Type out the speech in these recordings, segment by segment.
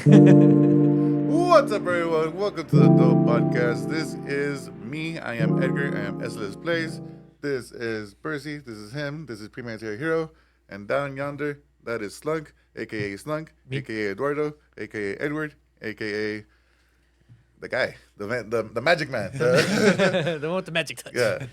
What's up, everyone? Welcome to the Dope Podcast. This is me. I am Edgar. I am S-Less Plays. This is Percy. This is him. This is Presidnet Hero. And down yonder, that is Slunk, aka Slunk, aka Eduardo, aka Edward, aka the guy, the magic man. The one with the magic touch. Yeah.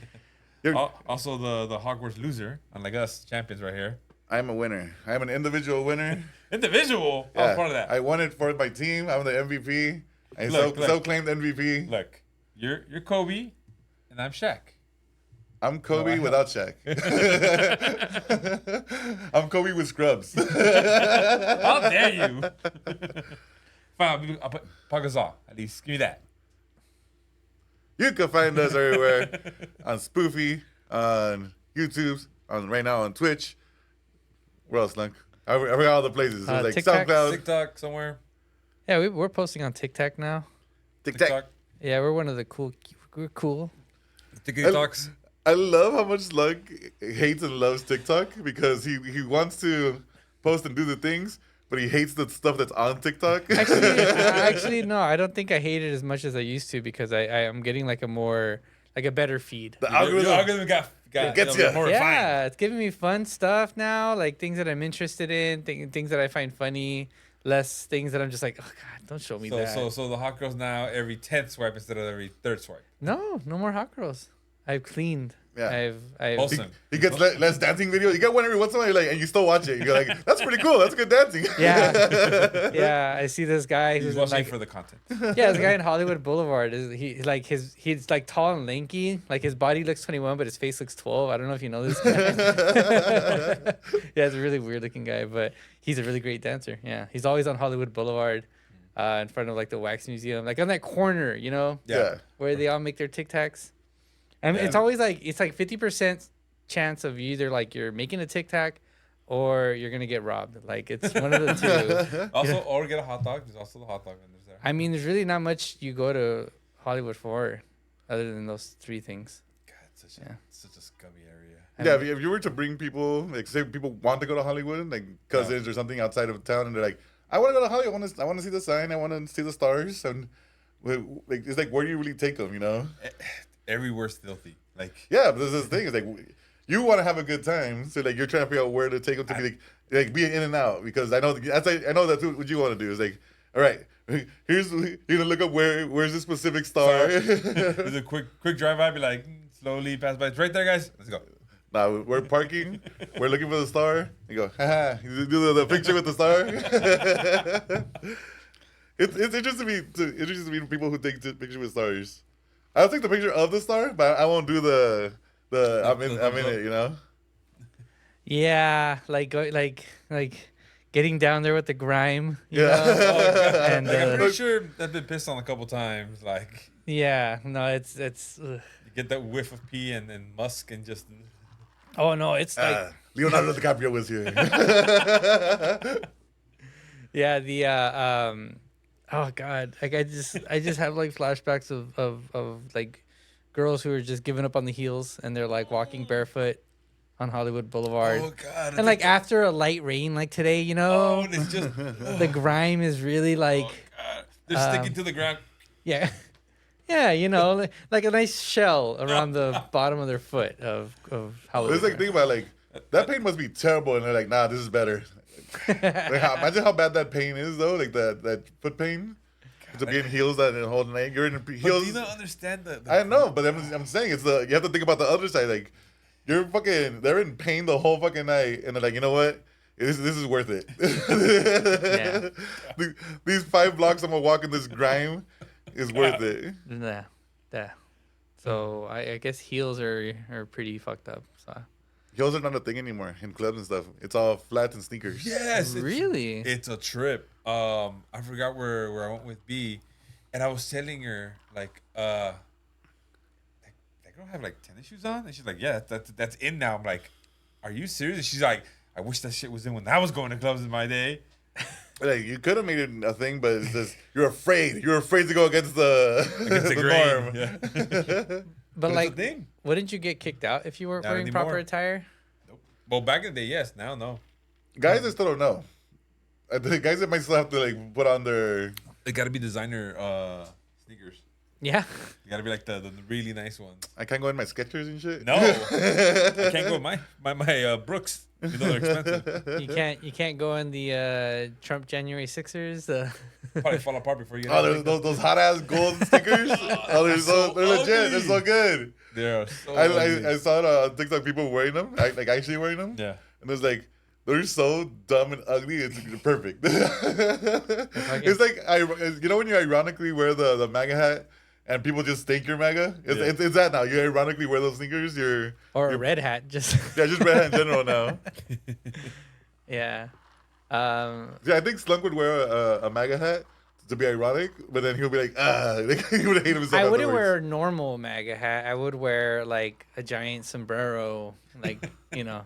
Also, the Hogwarts loser, unlike us champions right here. I'm a winner. I'm an individual winner. Individual. I was part of that. I won it for my team. I'm the MVP. I Look. self-claimed MVP. Look, you're Kobe, and I'm Shaq. I'm Kobe without Shaq. I'm Kobe with scrubs. How dare you? Fine, I'll put Pagazar. At least give me that. You can find us everywhere on Spoofy, on YouTube, right now on Twitch. Where else, Slunk? I forgot all the places. It's like TikTok. SoundCloud, TikTok somewhere. Yeah, we're posting on TikTok now. TikTok. Yeah, we're one of the cool. We're cool. TikToks. I love how much Slunk hates and loves TikTok because he wants to post and do the things, but he hates the stuff that's on TikTok. Actually, no. I don't think I hate it as much as I used to because I am getting like a better feed. The Your algorithm. algorithm got gets ya. more Yeah, refined. it's giving me fun stuff now, like things that I'm interested in, things that I find funny. Less things that I'm just like, oh god, don't show me that. So the hot girls now every 10th swipe instead of every 3rd swipe. No more hot girls. I've cleaned. Yeah. I've Awesome. He gets less dancing videos. You get one every once in a while, you're like, and you still watch it. You're like, that's pretty cool. That's good dancing. Yeah. I see this guy He's who's watching like, for the content. yeah, this guy in Hollywood Boulevard he's like tall and lanky. Like his body looks 21, but his face looks 12. I don't know if you know this guy. Yeah, it's a really weird looking guy, but he's a really great dancer. Yeah, he's always on Hollywood Boulevard, in front of like the wax museum, like on that corner, Yeah. where they all make their TikToks. And it's always like 50% chance of either like you're making a TikTok or you're gonna get robbed. Like it's one of the two. Also, or get a hot dog. There's also the hot dog vendors there. I mean, there's really not much you go to Hollywood for, other than those three things. God, such a scummy area. Yeah, if you were to bring people, like say people want to go to Hollywood, like cousins or something outside of town, and they're like, I want to go to Hollywood. I want to see the sign. I want to see the stars. And like, it's like, where do you really take them? Everywhere's filthy. Like, Yeah, but this thing is like, you want to have a good time, so like you're trying to figure out where to take them to be like be in and out, because I know that's what you want to do. Is like, all right, you're gonna look up where's this specific star. there's a quick drive by, be like, slowly pass by. It's right there, guys. Let's go. Now we're parking. We're looking for the star. You go, haha. You do the picture with the star. It's interesting to me people who take the picture with stars. I'll take the picture of the star, but I won't do the I'm in it. Yeah, like getting down there with the grime. You Yeah. know? And Like, I'm pretty sure I've been pissed on a couple times. Like, yeah, no, it's. Ugh. you get that whiff of pee and musk and just. Oh no, it's like Leonardo DiCaprio was here. yeah, oh god, like I just have like flashbacks of like girls who are just giving up on the heels and they're like walking barefoot on Hollywood Boulevard. Oh God! And like after a light rain like today, oh, and it's just the grime is really like God. They're sticking to the ground. yeah. Yeah, like a nice shell around the bottom of their foot of Hollywood. It's like, think about like that pain must be terrible, and they're like, nah, this is better. Imagine how bad that pain is, though. Like that foot pain. To be in heels that whole night, you're in heels. But do you not understand the I know, but I'm saying you have to think about the other side. Like they're in pain the whole fucking night, and they're like, you know what? This is worth it. Yeah. These 5 blocks I'm gonna walk in this grime is worth it. Yeah. So I guess heels are pretty fucked up. So Heels are not a thing anymore in clubs and stuff. It's all flats and sneakers. Yes, really, it's a trip. I forgot where I went with B, and I was telling her like I don't have like tennis shoes on, and she's like, yeah, that's in now. I'm like, are you serious? And she's like, I wish that shit was in when I was going to clubs in my day. Like, you could have made it a thing, but it's just you're afraid. You're afraid to go against the grain. norm. Yeah. but it's like, a thing. wouldn't you get kicked out if you weren't Not wearing anymore. proper attire? Nope. Well, back in the day, yes. Now, no. Guys, I still don't know. The guys that might still have to like put on their. They gotta be designer sneakers. Yeah. They gotta be like the really nice ones. I can't go in my Skechers and shit. No, I can't go with my Brooks. You know they're expensive. You can't go in the Trump January Sixers. Probably fall apart before you get Oh, out. those hot ass gold stickers. They're legit. They're so good. They are so ugly. I saw it on TikTok. People wearing them, like actually wearing them. Yeah. And it's like they're so dumb and ugly. It's perfect. It's like you know when you ironically wear the MAGA hat and people just think you're MAGA. It's that now. You ironically wear those sneakers. You're a red hat. Just just red hat in general now. Yeah. Yeah, I think Slunk would wear a MAGA hat to be ironic, but then he'll be like, he would hate himself. I wouldn't afterwards. wear a normal MAGA hat. I would wear like a giant sombrero, like I'd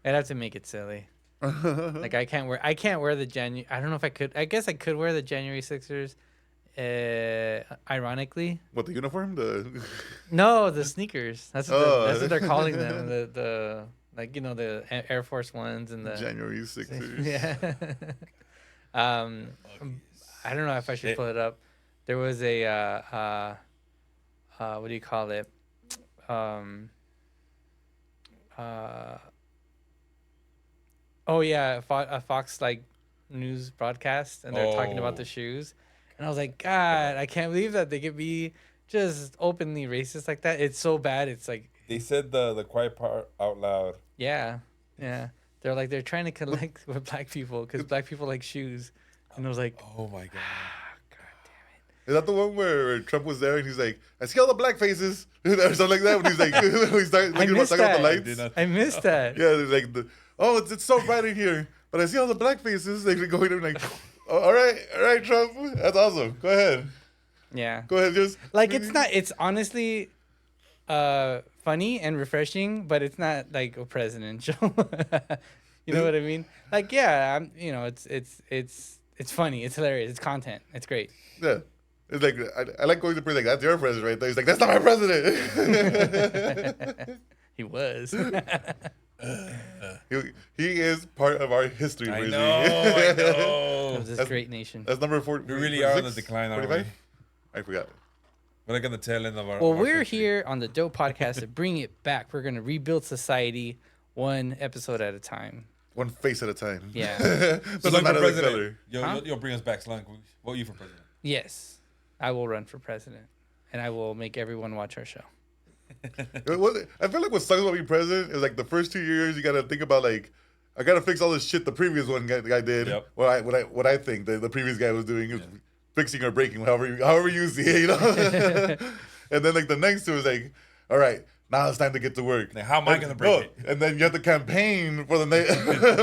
have to make it silly. Like I can't wear the January. I don't know if I could. I guess I could wear the January Sixers. Ironically, What, the uniform? no, the sneakers. That's what they're calling them. The Air Force Ones and the January 6ers. Yeah. I don't know if I should pull it up. There was a what do you call it? Oh yeah, a Fox like news broadcast, and they're talking about the shoes, and I was like, God, I can't believe that they could be just openly racist like that. It's so bad. It's like They said the quiet part out loud. yeah. They're trying to connect with black people because black people like shoes, and I was like, Oh my god. Is that the one where Trump was there and he's like, I see all the black faces or something like that when he's like, when he's talking I missed about the that. lights? I missed that. Yeah, there's like it's so bright in here, but I see all the black faces. They're going in like, oh, all right, Trump, that's awesome. Go ahead, Yeah. just Like it's honestly funny and refreshing, but it's not like a presidential. You know what I mean? Like yeah, it's funny, it's hilarious, it's content, it's great. Yeah. It's like I like going to prison like that's your president right there. He's like that's not my president. He was. he is part of our history. I Brizzy. know. Of this great nation. That's number 4. We really are on the decline, aren't we? 45? I forgot. We're like on the tail end of our. Well, our we're country. here on the Dope Podcast to bring it back. We're gonna rebuild society one episode at a time. One face at a time. Yeah. Doesn't Slunk matter for the president. color. Huh? You'll bring us back, Slunk. Vote you for president. Yes, I will run for president, and I will make everyone watch our show. I feel like what sucks about being president is like the first 2 years you gotta think about like I gotta fix all this shit the previous guy did. Yep. What I think the previous guy was doing is fixing or breaking, however you see it, you know. And then like the next two is like, all right, now it's time to get to work. Now, how am I gonna break it? And then you have to campaign for the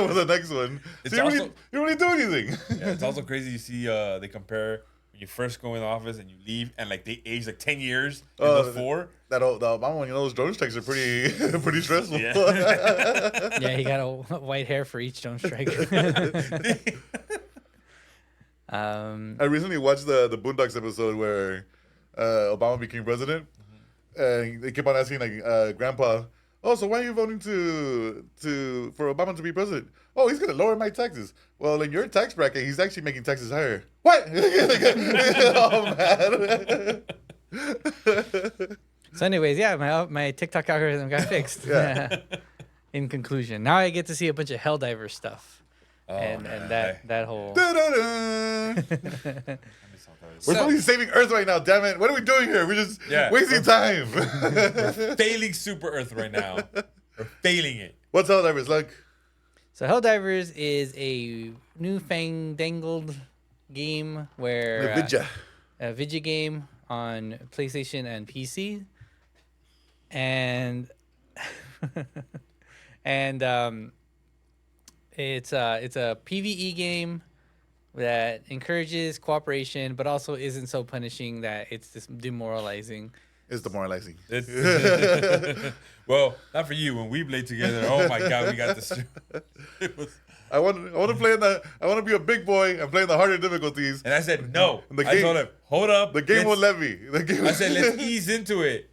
for the next one. It's So you also- don't really do anything. Yeah, it's also crazy. You see, they compare when you first go in office and you leave, and like they age like 10 years in the 4. The Obama one, those drone strikes are pretty stressful. Yeah. Yeah, he got a white hair for each drone strike. I recently watched the Boondocks episode where Obama became president, and they kept on asking like Grandpa, "Oh, so why are you voting for Obama to be president?" "Oh, he's gonna lower my taxes." "Well, in your tax bracket, he's actually making taxes higher." "What?" Oh man. So, anyways, yeah, my TikTok algorithm got fixed. Yeah. In conclusion, now I get to see a bunch of Helldivers stuff, and man. that whole. Da-da-da. We're So- supposed to be saving Earth right now. Damn it! What are we doing here? We're just wasting time. Failing Super Earth right now. We're failing it. What's Helldivers like? So Helldivers is a newfangled game where a video game on PlayStation and PC, and it's a PvE game that encourages cooperation, but also isn't so punishing that it's just demoralizing. It's demoralizing. Well, not for you. When we played together, oh my god, we got this. It was, I want to play I want to be a big boy and play in the harder difficulties. and I said no. The I game- told him, hold up. The game won't let me. The game. I said, let's ease into it.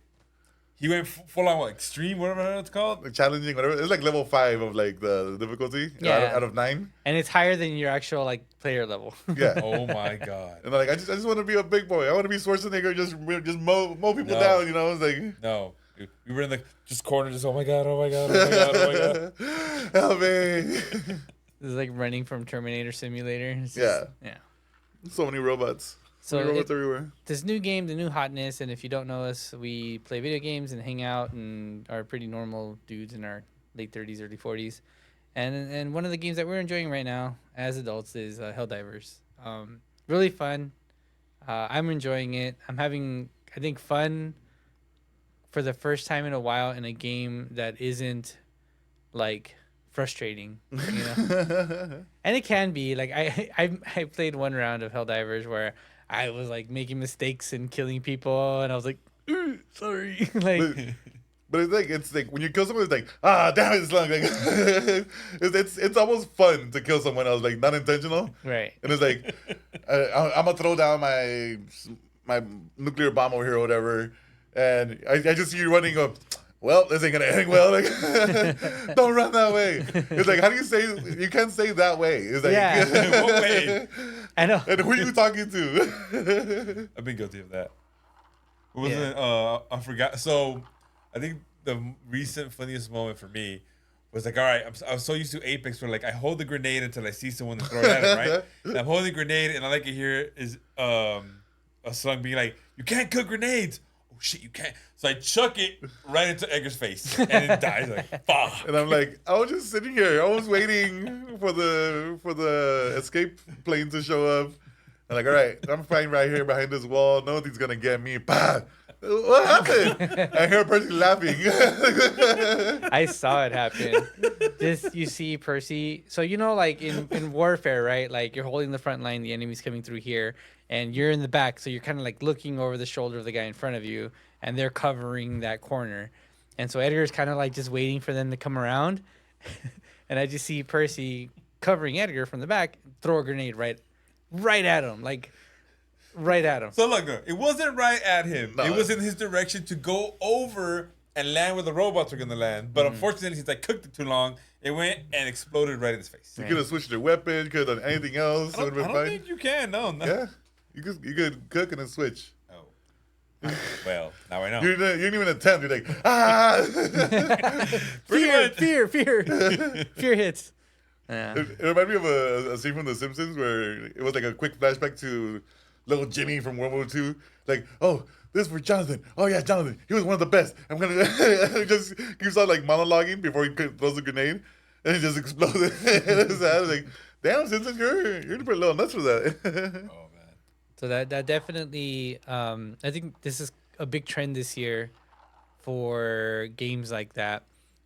he went full on what, extreme, whatever it's called. Like challenging, whatever. It's like level 5 of like the difficulty. Yeah. Out of 9. And it's higher than your actual like player level. Yeah. Oh my god. And like I just want to be a big boy. I want to be Schwarzenegger, just mow people No. down. You know, it's like No, we were in the just corner, just oh my god, oh my god, oh my god, oh my god. help me. It's like running from Terminator Simulator. It's Yeah. Yeah. So many robots. So robots everywhere. this new game, the new hotness, and if you don't know us, we play video games and hang out and are pretty normal dudes in our late 30s, early 40s. And one of the games that we're enjoying right now as adults is Helldivers. Really fun. I'm enjoying it. I'm having, I think, fun for the first time in a while in a game that isn't like frustrating, you know. And it can be like I played one round of Helldivers where I was like making mistakes and killing people, and I was like, "Ooh, sorry." Like, But it's like when you kill someone, it's like damn it, Slunk. Like, it's almost fun to kill someone else, like not intentional. right. And it's like I'm gonna throw down my nuclear bomb over here or whatever, and I just see you running up. Well, this ain't gonna end well. Like, don't run that way. It's like, how do you say? You can't say that way. It's like, Yeah. What way? I know. And who are you talking to? I've been guilty of that. What was Yeah. it? I forgot. So, I think the recent funniest moment for me was like, all right, I was so used to Apex where like I hold the grenade until I see someone to throw it at him, right? And I'm holding the grenade, and all I can hear is a Slunk being like, "You can't cook grenades." Oh shit, you can't. So I chuck it right into Edgar's face, and it dies. Like, fuck. And I'm like, I was just sitting here. I was waiting for the escape plane to show up. I'm like, all right, I'm fighting right here behind this wall. Nothing's gonna get me. Bah! What happened? I hear a person laughing. I saw it happen. Just you see Percy. So you know, like in warfare, right? Like you're holding the front line, the enemy's coming through here, and you're in the back. So you're kind of like looking over the shoulder of the guy in front of you, and they're covering that corner. And so Edgar's kind of like just waiting for them to come around, and I just see Percy covering Edgar from the back, throw a grenade right at him, like right at him. So look, it wasn't right at him. No. It was in his direction to go over and land where the robots were gonna land. But unfortunately, since I cooked it too long, it went and exploded right in his face. You could have switched your weapon. You could have done anything else. It I would don't, have I been don't fine. think you can. No. Yeah, you could cook and then switch. Oh. Well, now I know. You didn't even attempt. You're like, ah. Fear hits. Yeah. It reminded me of a scene from The Simpsons where it was like a quick flashback to little Jimmy from World War II. Like, oh, this is for Jonathan. Oh yeah, Jonathan. He was one of the best. I'm gonna just keeps on like monologuing before he throws the grenade, and it just exploded. And it's like, damn, Simpson, you're pretty little nuts for that. Oh man. So that definitely, I think this is a big trend this year for games like that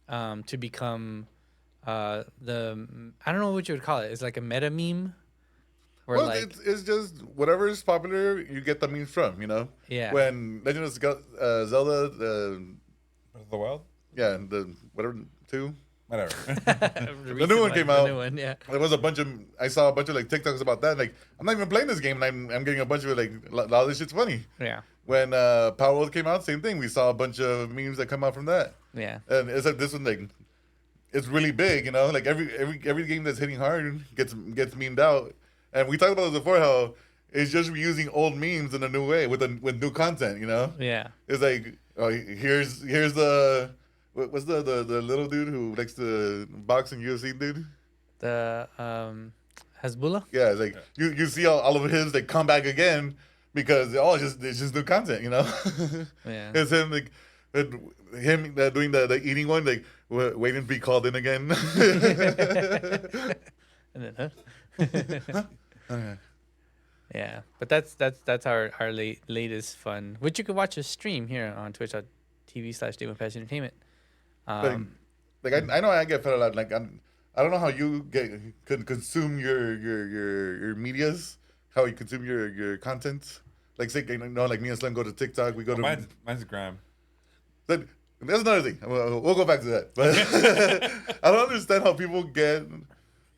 to become I don't know what you would call it. It's like a meta meme. Where Well, like it's just whatever is popular, you get the memes from. You know. Yeah. When Legend of Zelda, Breath of the Wild? yeah, the whatever 2. Whatever. the new one came out. The new one, yeah. There was I saw a bunch of like TikToks about that. Like, I'm not even playing this game, and I'm getting a bunch of like, a lot of this shit's funny. Yeah. When Palworld came out, same thing. We saw a bunch of memes that come out from that. Yeah. And it's like this one, like, it's really big, you know. Like every game that's hitting hard gets memed out. And we talked about this before, how it's just reusing old memes in a new way with new content, you know. Yeah. It's like, oh, here's the what's the little dude who likes to box and UFC dude. The Hezbollah? Yeah, it's like you see all of his like come back again because it's just new content, you know. Yeah. It's him like him doing the eating one, like waiting to be called in again. And then, yeah, but that's our latest fun, which you can watch a stream here on twitch.tv/DamonPass Entertainment. Like I know I get fed a lot. Like I don't know how you could consume your medias, how you consume your content. Like say, you know, like me and Slim go to TikTok, we go to Mine's Grime. That's another thing. We'll go back to that. But I don't understand how people get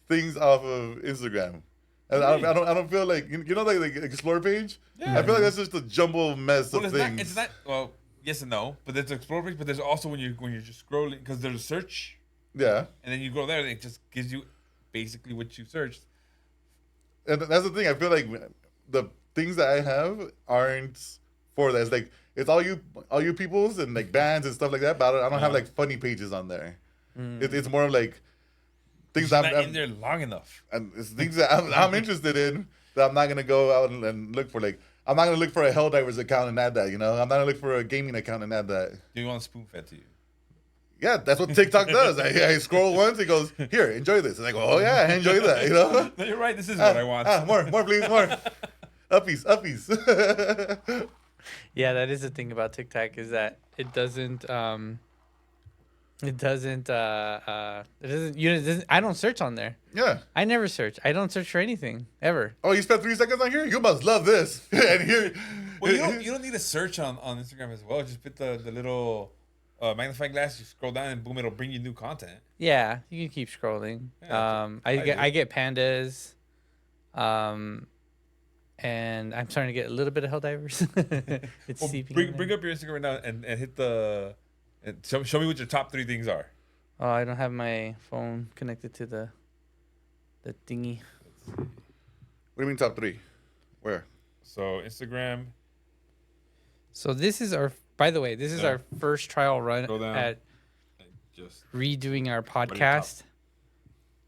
things off of Instagram. And I don't feel like you know like the explore page. Yeah. I feel like that's just a jumble mess of things. It's not. Well, yes and no, but there's the explore page, but there's also when you're just scrolling because there's a search, Yeah. and then you go there and it just gives you basically what you searched. And that's the thing. I feel like the things that I have aren't for that. It's like it's all you peoples and like bands and stuff like that. But I don't have like funny pages on there. It's more of like things You're I'm not in there long enough. and it's things that I'm interested in that I'm not gonna go out and look for. Like I'm not gonna look for a Helldivers account and add that. You know, I'm not gonna look for a gaming account and add that. Do you want spoon fed to you? Yeah, that's what TikTok does. I scroll once, it goes, "Here, enjoy this," and I go, "Oh yeah, I enjoy that." You know. No, you're right. This is what I want. More, please, more. Uppies. Yeah, that is the thing about TikTok is that it doesn't I don't search on there. Yeah. I never search. I don't search for anything ever. Oh, you spent 3 seconds on here? You must love this. And here, Well, you don't need a search on Instagram as well. Just put the little magnifying glass. You scroll down and boom, it'll bring you new content. Yeah, you can keep scrolling. Yeah, I get pandas. And I'm starting to get a little bit of Helldivers. It's Well, seeping. bring up your Instagram right now and hit the and show me what your top 3 things are. Oh, I don't have my phone connected to the thingy. What do you mean top 3? Where? So Instagram. So this is our. By the way, this is Yeah. our first trial run Scroll down. at Just redoing our at the top. podcast,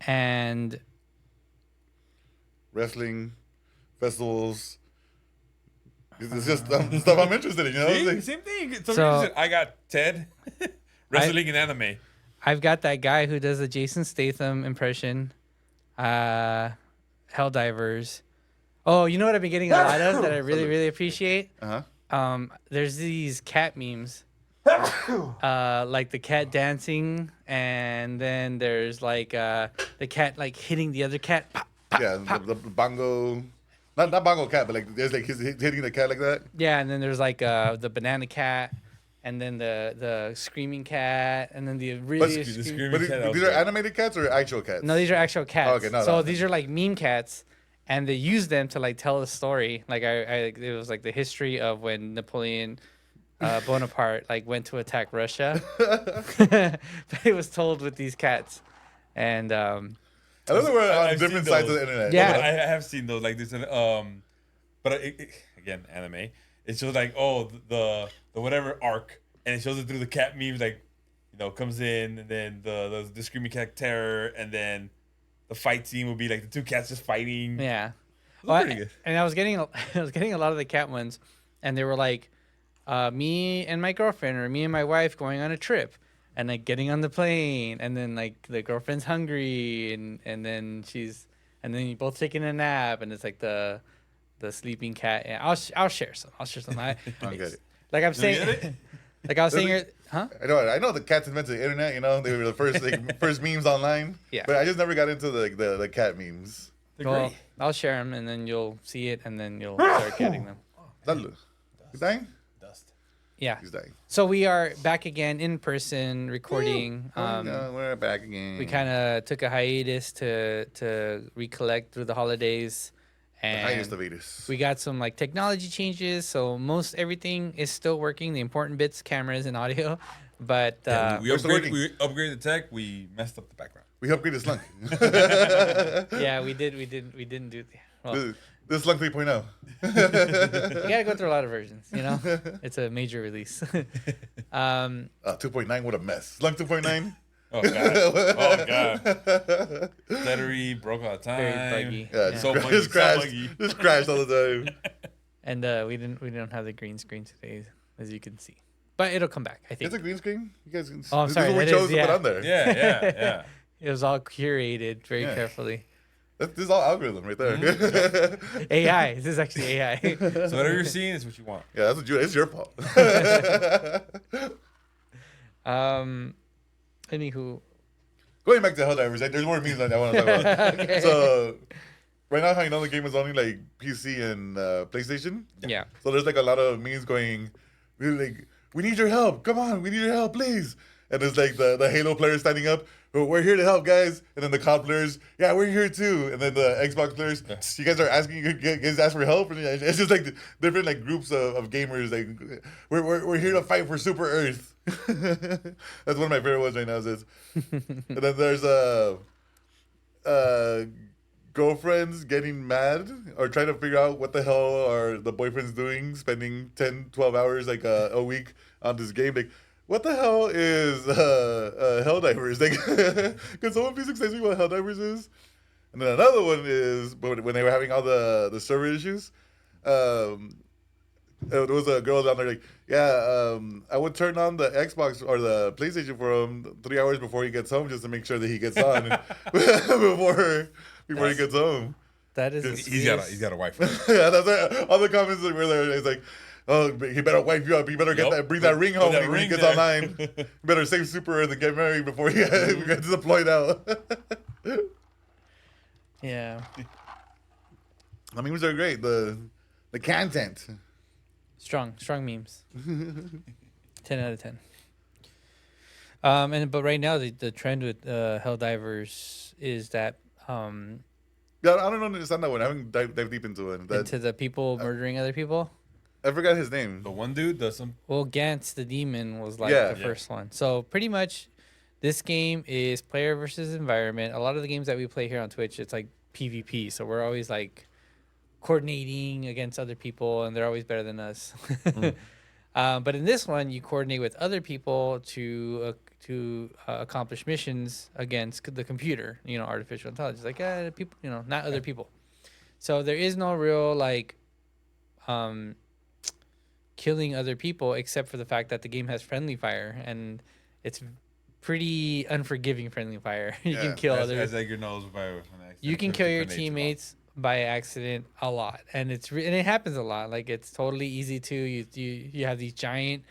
and Wrestling, festivals. It's just stuff I'm interested in, you know? It's like- same thing. So- I got Ted, wrestling and anime. I've got that guy who does a Jason Statham impression, Helldivers. Oh, you know what I've been getting a lot of that I really appreciate? Uh-huh. There's these cat memes. Like the cat dancing, and then there's like the cat like hitting the other cat. Pop, pop, Yeah, pop. the bongo. Not bongo cat, but like there's like he's hitting the cat like that. Yeah, and then there's like the banana cat, and then the screaming cat, and then the really the scream- screaming But cat, that was these are great. animated cats or actual cats? No, these are actual cats. Okay, no, so no. these are like meme cats, and they use them to like tell a story. Like it was like the history of when Napoleon Bonaparte like went to attack Russia. But it was told with these cats, and I love that we're on I've different seen sides of those. the internet. Yeah. I have seen those like this, but again, anime. It shows like the whatever arc, and it shows it through the cat memes. Like, comes in, and then the screaming cat terror, and then the fight scene would be like the 2 cats just fighting. yeah. Those are pretty good. And I was getting a lot of the cat ones, and they were like, me and my girlfriend or me and my wife going on a trip, and like getting on the plane, and then like the girlfriend's hungry, and then you both taking a nap, and it's like the sleeping cat. And I'll share some. I don't get it. Like I'm get saying, it? like I was saying, huh? I know the cats invented the internet. You know, they were the first first memes online. Yeah. But I just never got into the cat memes. They're Well, great. I'll share them, and then you'll see it, and then you'll start getting them. Salud. He's dying. Dust. Yeah. He's dying. So we are back again in person recording. No, we're back again. We kind of took a hiatus to recollect through the holidays, and highest of Vetus. we got some like technology changes. So most everything is still working. The important bits, cameras and audio, but we We're still upgraded the tech. We messed up the background. We upgraded Slunk. yeah, we didn't do. Well, This is Slunk 3.0. you gotta go through a lot of versions. It's a major release. 2.9, what a mess. Slunk 2.9. Oh god. Battery broke all the time. Very buggy. Yeah, Yeah. So muggy, just crashed. muggy. Just crashed all the time. And we didn't have the green screen today, as you can see. But it'll come back, I think. It's a green screen. You guys can. Oh, I'm this sorry, is what we that chose is- to yeah. put on there. Yeah. It was all curated very Yeah. carefully. This is all algorithm right there. Mm-hmm. AI. This is actually AI. So whatever you're seeing is what you want. Yeah, that's what you. It's your fault. Anywho. Going back to Helldivers, there's more memes that I want to talk about. Okay. So, right now, how you know the game is only like PC and PlayStation? Yeah. So there's like a lot of memes going, really like, we need your help. Come on, we need your help, please. and it's like the Halo players standing up. "Oh, we're here to help, guys." And then the COD players, "Yeah, we're here too." And then the Xbox players, "You guys are asking, you guys ask for help." And it's just like different like groups of gamers. Like we're here to fight for Super Earth. That's one of my favorite ones right now. Is and then there's girlfriends getting mad or trying to figure out what the hell are the boyfriends doing, spending 10, 12 hours like a week on this game. Like, what the hell is Helldivers? Like, can someone please explain to me what Helldivers is? And then another one is when they were having all the server issues. There was a girl down there like, yeah, I would turn on the Xbox or the PlayStation for him 3 hours before he gets home just to make sure that he gets on before he gets home. That is. He's got a wife. Yeah, that's right. All the comments were there. It's like, oh, he better wipe you up. He better bring that ring home when he gets online. He better save Super Earth and get married before he gets deployed out. Yeah. The memes are great. The content. Strong memes. 10 out of 10. But right now the trend with Helldivers is that Yeah, I don't understand that one. I haven't dived deep into it. into the people murdering other people. I forgot his name. The one dude does some. Well, Gantz the demon was like Yeah. the first one. So pretty much, this game is player versus environment. A lot of the games that we play here on Twitch, it's like PvP. So we're always like coordinating against other people, and they're always better than us. But in this one, you coordinate with other people to accomplish missions against the computer. You know, artificial intelligence, like people. You know, not other people. So there is no real like killing other people, except for the fact that the game has friendly fire, and it's pretty unforgiving friendly fire. You can kill others. As Edgar knows, You can kill your teammates by accident a lot, and and it happens a lot. Like, it's totally easy to you have these giant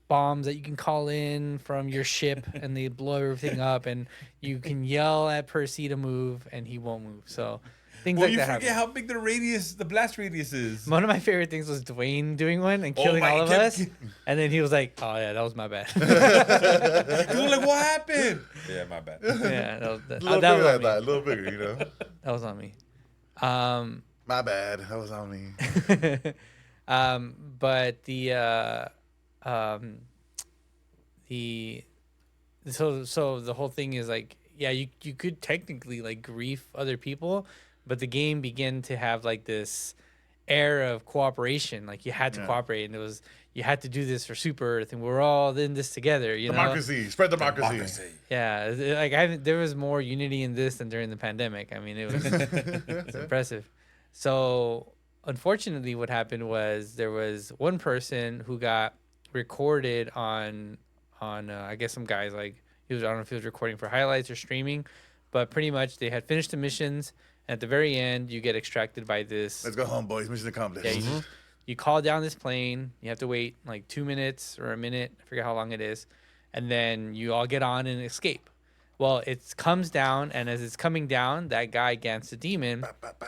bombs that you can call in from your ship, and they blow everything up, and you can yell at Percy to move, and he won't move. So things like that you happen. forget how big the blast radius is. One of my favorite things was Dwayne doing one and killing all of us, and then he was like, "Oh yeah, that was my bad." We're like, what happened? Yeah, my bad. Yeah, that was A little bigger, you know. That was on me. My bad. That was on me. But so the whole thing is like, yeah, you could technically like grief other people, but the game began to have like this air of cooperation. Like, you had to cooperate, and you had to do this for Super Earth, and we're all in this together. Democracy, spread democracy. Yeah, like there was more unity in this than during the pandemic. I mean, it was it's impressive. So unfortunately, what happened was there was one person who got recorded on I guess some guys, like, I don't know if he was recording for highlights or streaming, but pretty much they had finished the missions, and at the very end you get extracted by this. Let's go home, boys. Mission accomplished. Yeah, you call down this plane. You have to wait like 2 minutes or a minute. I forget how long it is, and then you all get on and escape. Well, it comes down, and as it's coming down, that guy Gantz the demon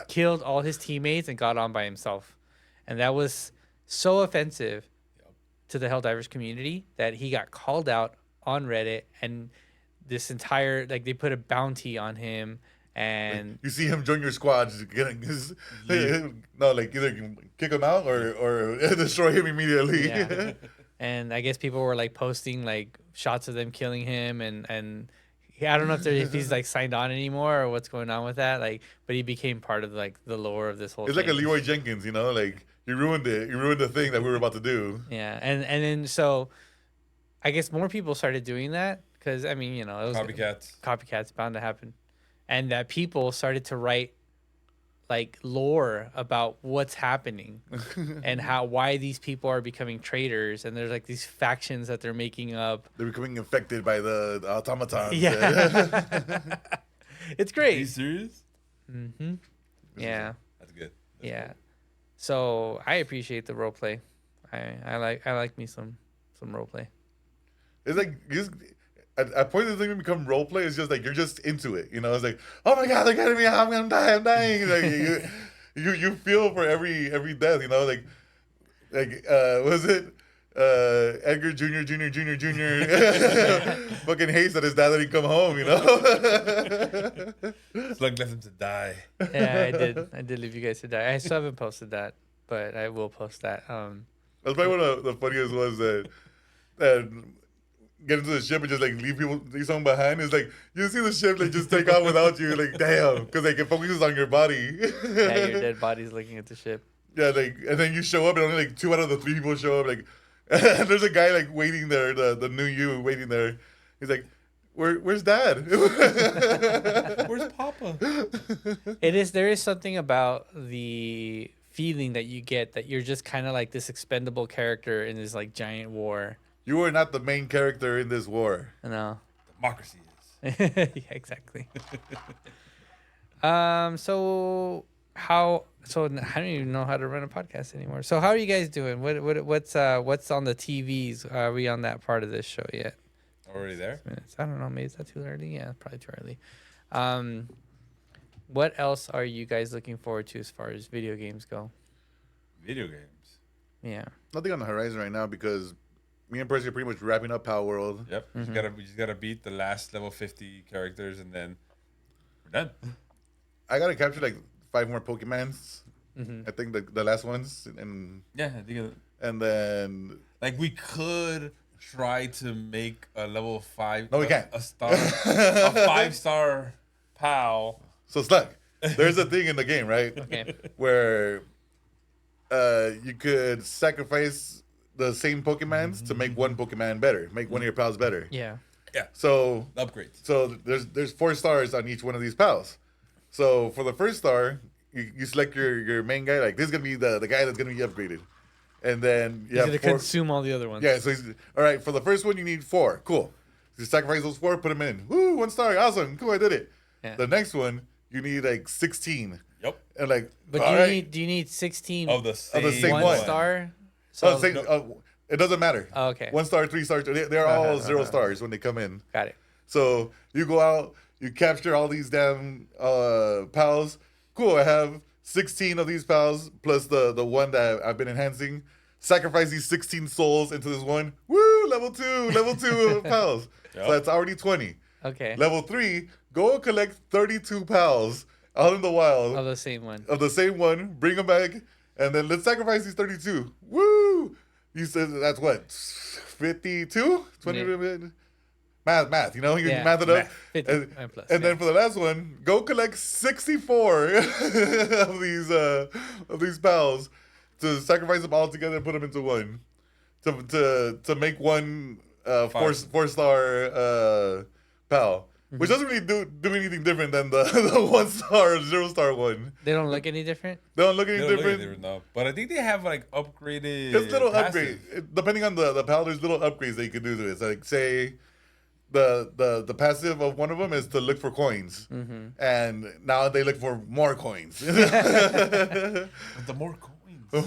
killed all his teammates and got on by himself, and that was so offensive to the Helldivers community that he got called out on Reddit, and this entire, like, they put a bounty on him, and you see him join your squad, getting his, either kick him out or destroy him immediately. Yeah. And I guess people were like posting like shots of them killing him, and I don't know if he's like signed on anymore or what's going on with that. Like, but he became part of like the lore of this whole It's thing. like a Leroy Jenkins, you know, like you ruined it. You ruined the thing that we were about to do. Yeah, and then so I guess more people started doing that because, I mean, you know, it was copycats bound to happen, and that people started to write like lore about what's happening and why these people are becoming traitors, and there's like these factions that they're making up. They're becoming infected by the automatons. Yeah. It's great. Are you serious? Mm-hmm. Yeah. That's good. Yeah. So I appreciate the role play. I like me some role play. It's like at point it doesn't become role play. It's just like you're just into it. You know, it's like, oh my god, they're getting me. I'm gonna die. I'm dying. Like you feel for every death. You know, like was it Edgar Jr. fucking hates that his dad didn't come home, you know? Slug left him to die. Yeah, I did. I did leave you guys to die. I still haven't posted that, but I will post that. That's probably one of the funniest ones that get into the ship and just like leave someone behind. It's like you see the ship like just take off without you, like damn, because like it focuses on your body. Yeah, your dead body's looking at the ship. Yeah, like and then you show up and only like 2 out of the 3 people show up. Like there's a guy like waiting there, the new you waiting there. He's like, where's Dad? Where's Papa? There is something about the feeling that you get that you're just kind of like this expendable character in this like giant war. You are not the main character in this war. No. Democracy is. Yeah, exactly. So I don't even know how to run a podcast anymore. So how are you guys doing? What's on the TVs? Are we on that part of this show yet? Already there? Minutes. I don't know. Maybe is that too early? Yeah, probably too early. What else are you guys looking forward to as far as video games go? Video games. Yeah. Nothing on the horizon right now because me and Percy are pretty much wrapping up Palworld. Yep. We just gotta beat the last level 50 characters and then we're done. I gotta capture like 5 more Pokemons. Mm-hmm. I think the last ones, Yeah, I think and then like we could try to make a level 5. No, we can't. A 5-star PAL. so Slug. There's a thing in the game, right? Okay. Where you could sacrifice the same Pokemons to make one Pokemon better, make one of your pals better. Yeah. Yeah. So Upgrades. there's 4 stars on each one of these pals. So for the first star, you select your main guy. Like this is gonna be the guy that's gonna be upgraded, and then you He's have gonna 4. consume all the other ones. Yeah. So all right. For the first one, you need 4. Cool. You sacrifice those 4, put them in. Woo! 1 star. Awesome. Cool. I did it. Yeah. The next one, you need like 16. Yep. And like, But all right. do you need 16 Of the same, one. one star? Oh, So it doesn't matter. Oh, okay. 1 star, 3 stars. They're all 0 stars when they come in. got it. So you go out, you capture all these damn pals. Cool, I have 16 of these pals plus the one that I've been enhancing. Sacrifice these 16 souls into this one. Woo, level 2 pals. Yep. So that's already 20. Okay. Level 3, go and collect 32 pals out in the wild Of the same one. of the same one, bring them back, and then let's sacrifice these 32. Woo! You said that's what? 52? 20 Yeah. Math, you know, you Yeah. math it up. Math. 50 And, and plus, and yeah. then for the last one, go collect 64 of these pals to sacrifice them all together and put them into one. To make one 4-star pal. Which doesn't really do anything different than the 1 star or 0 star one. They don't look any different? They don't look any They don't look different. different, no. But I think they have like upgraded. There's little passive. upgrades. Depending on the pal, there's little upgrades that you can do to it. So like say the passive of one of them is to look for coins. Mm-hmm. And now they look for more coins. But the more coins.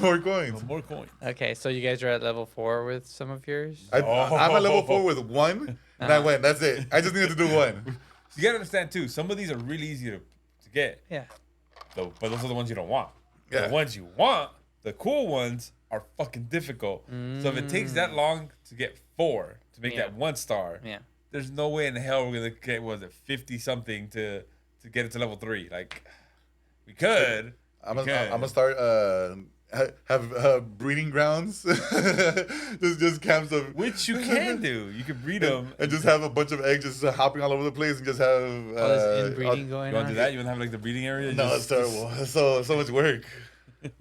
More coins. The more coins. Okay, so you guys are at level 4 with some of yours? I'm at level 4 with 1, and I went. That's it. I just needed to do 1. You gotta understand too. Some of these are really easy to get. Yeah. But those are the ones you don't want. Yeah. The ones you want, the cool ones, are fucking difficult. So if it takes that long to get 4 to make Yeah. that 1 star, Yeah. there's no way in hell we're gonna get 50 something to get it to level 3. Like we could. I'm gonna start have breeding grounds. just camps of Which you can do. You can breed them. and just have a bunch of eggs just hopping all over the place and just have All this inbreeding going You want on? to do that? You want to have like the breeding area? No, it's terrible. It's so much work. Well,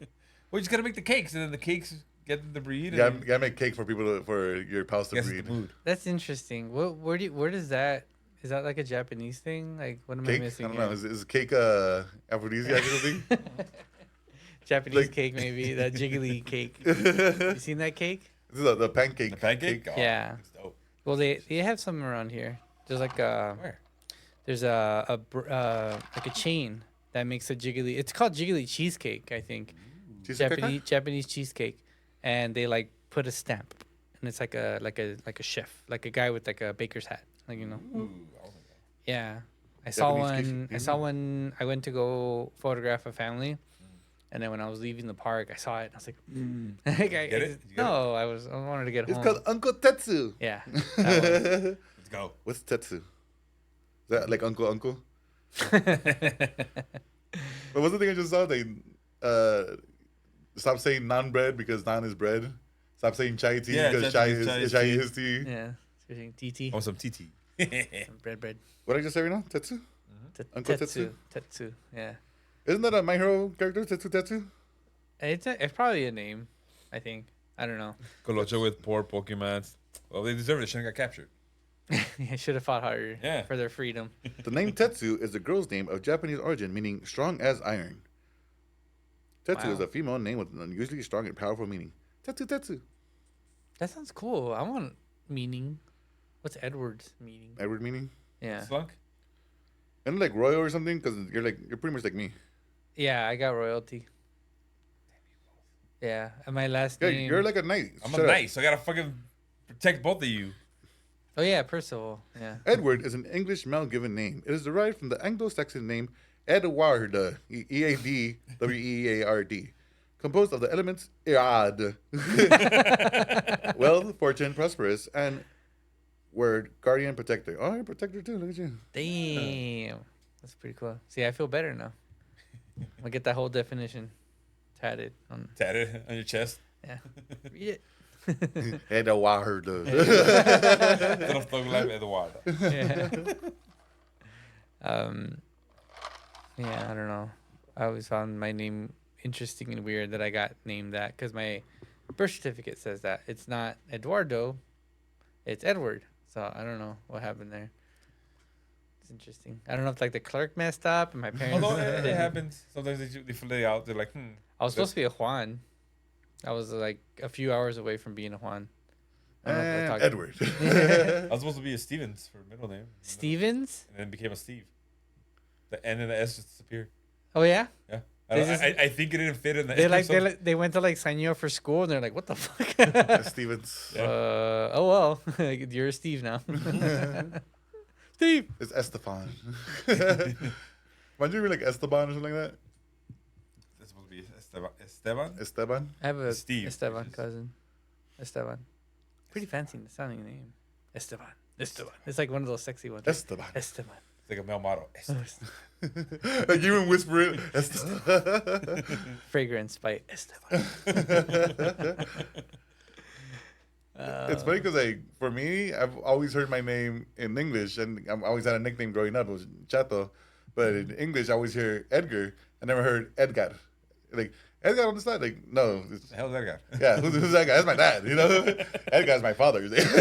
you just gotta make the cakes, and then the cakes get them to breed. You And gotta make cake for people for your pals to guess breed. the mood. That's interesting. Where does that... Is that like a Japanese thing? Like, what am I Cake? I missing don't here? know. Is cake aphrodisiac or something? Japanese like- cake, maybe. That jiggly cake. You seen that cake? This is the pancake. The pancake? cake. Oh, Yeah. that's dope. Well, they have some around here. There's like a... Where? There's like a chain that makes a jiggly... It's called jiggly cheesecake, I think. Cheesecake? Japanese cheesecake, and they like put a stamp, and it's like a chef, like a guy with like a baker's hat, like you know. Ooh, I was like that. Yeah, I saw Japanese one. cake. I saw one. I went to go photograph a family, And then when I was leaving the park, I saw it. And I was like, Get it? Did you get no, I wanted to get It's home. called Uncle Tetsu. Yeah. That Let's go. What's Tetsu? Is that like Uncle? But what's the thing I just saw? They stop saying naan bread because naan is bread. Stop saying chai tea Yeah, because chai chai tea. is tea. yeah. Seriously, TT. Oh, some TT. Some bread. What did I just say right now? Tetsu? Uncle Tetsu? Tetsu. Yeah. Isn't that a My Hero character? Tetsu? It's probably a name, I think. I don't know. Colocho with poor Pokemons. Well, they deserve it. Shouldn't have got captured. I should have fought harder Yeah. for their freedom. The name Tetsu is a girl's name of Japanese origin, meaning strong as iron. Tetsu Wow. is a female name with an unusually strong and powerful meaning. Tetsu. That sounds cool. I want meaning. What's Edward's meaning? Edward meaning? Yeah. Slunk? And like royal or something, because you're pretty much like me. Yeah, I got royalty. Yeah, and my last Yeah, name. you're like a knight. I'm Shut a up. knight, so I gotta fucking protect both of you. Oh yeah, Percival. Yeah. Edward is an English male given name. It is derived from the Anglo-Saxon name Edward, Eadweard, composed of the elements Ead, wealth, fortune, prosperous, and word guardian, protector. Oh, you're a protector too. Look at you. Damn, that's pretty cool. See, I feel better now. I get that whole definition tatted on. Tatted on your chest. Yeah. Read it. Edward. Little thug life Eduardo. Yeah. Yeah, I don't know. I always found my name interesting and weird that I got named that because my birth certificate says that it's not Eduardo, it's Edward. So I don't know what happened there. It's interesting. I don't know if like the clerk messed up and my parents. Although it didn't- happens. Sometimes they fill it out. They're like, I was supposed to be a Juan. I was like a few hours away from being a Juan. I don't know if we're talking- Edward. I was supposed to be a Stevens for middle name. Stevens? And then became a Steve. The N and the S just disappeared. Oh yeah. Yeah. They just- I think it didn't fit in the They N or something. they went to like sign you up for school and they're like, what the fuck? Stevens. Yeah. Oh well, you're a Steve now. Steve. It's Estefan. Why'd you be like Esteban or something like that? That's supposed to be Esteban. Esteban? I have a Steve. Esteban cousin. Esteban. Pretty fancy sounding name. Esteban. It's like one of those sexy ones. Esteban. Esteban. It's like a male model. Like you even whisper it. Esteban. Fragrance by Esteban. It's funny because like for me, I've always heard my name in English, and I've always had a nickname growing up. It was Chato, but in English, I always hear Edgar. I never heard Edgar. Like Edgar on the side, like no. The hell is that guy? Yeah, who's that guy? That's my dad. You know, Edgar's my father. That's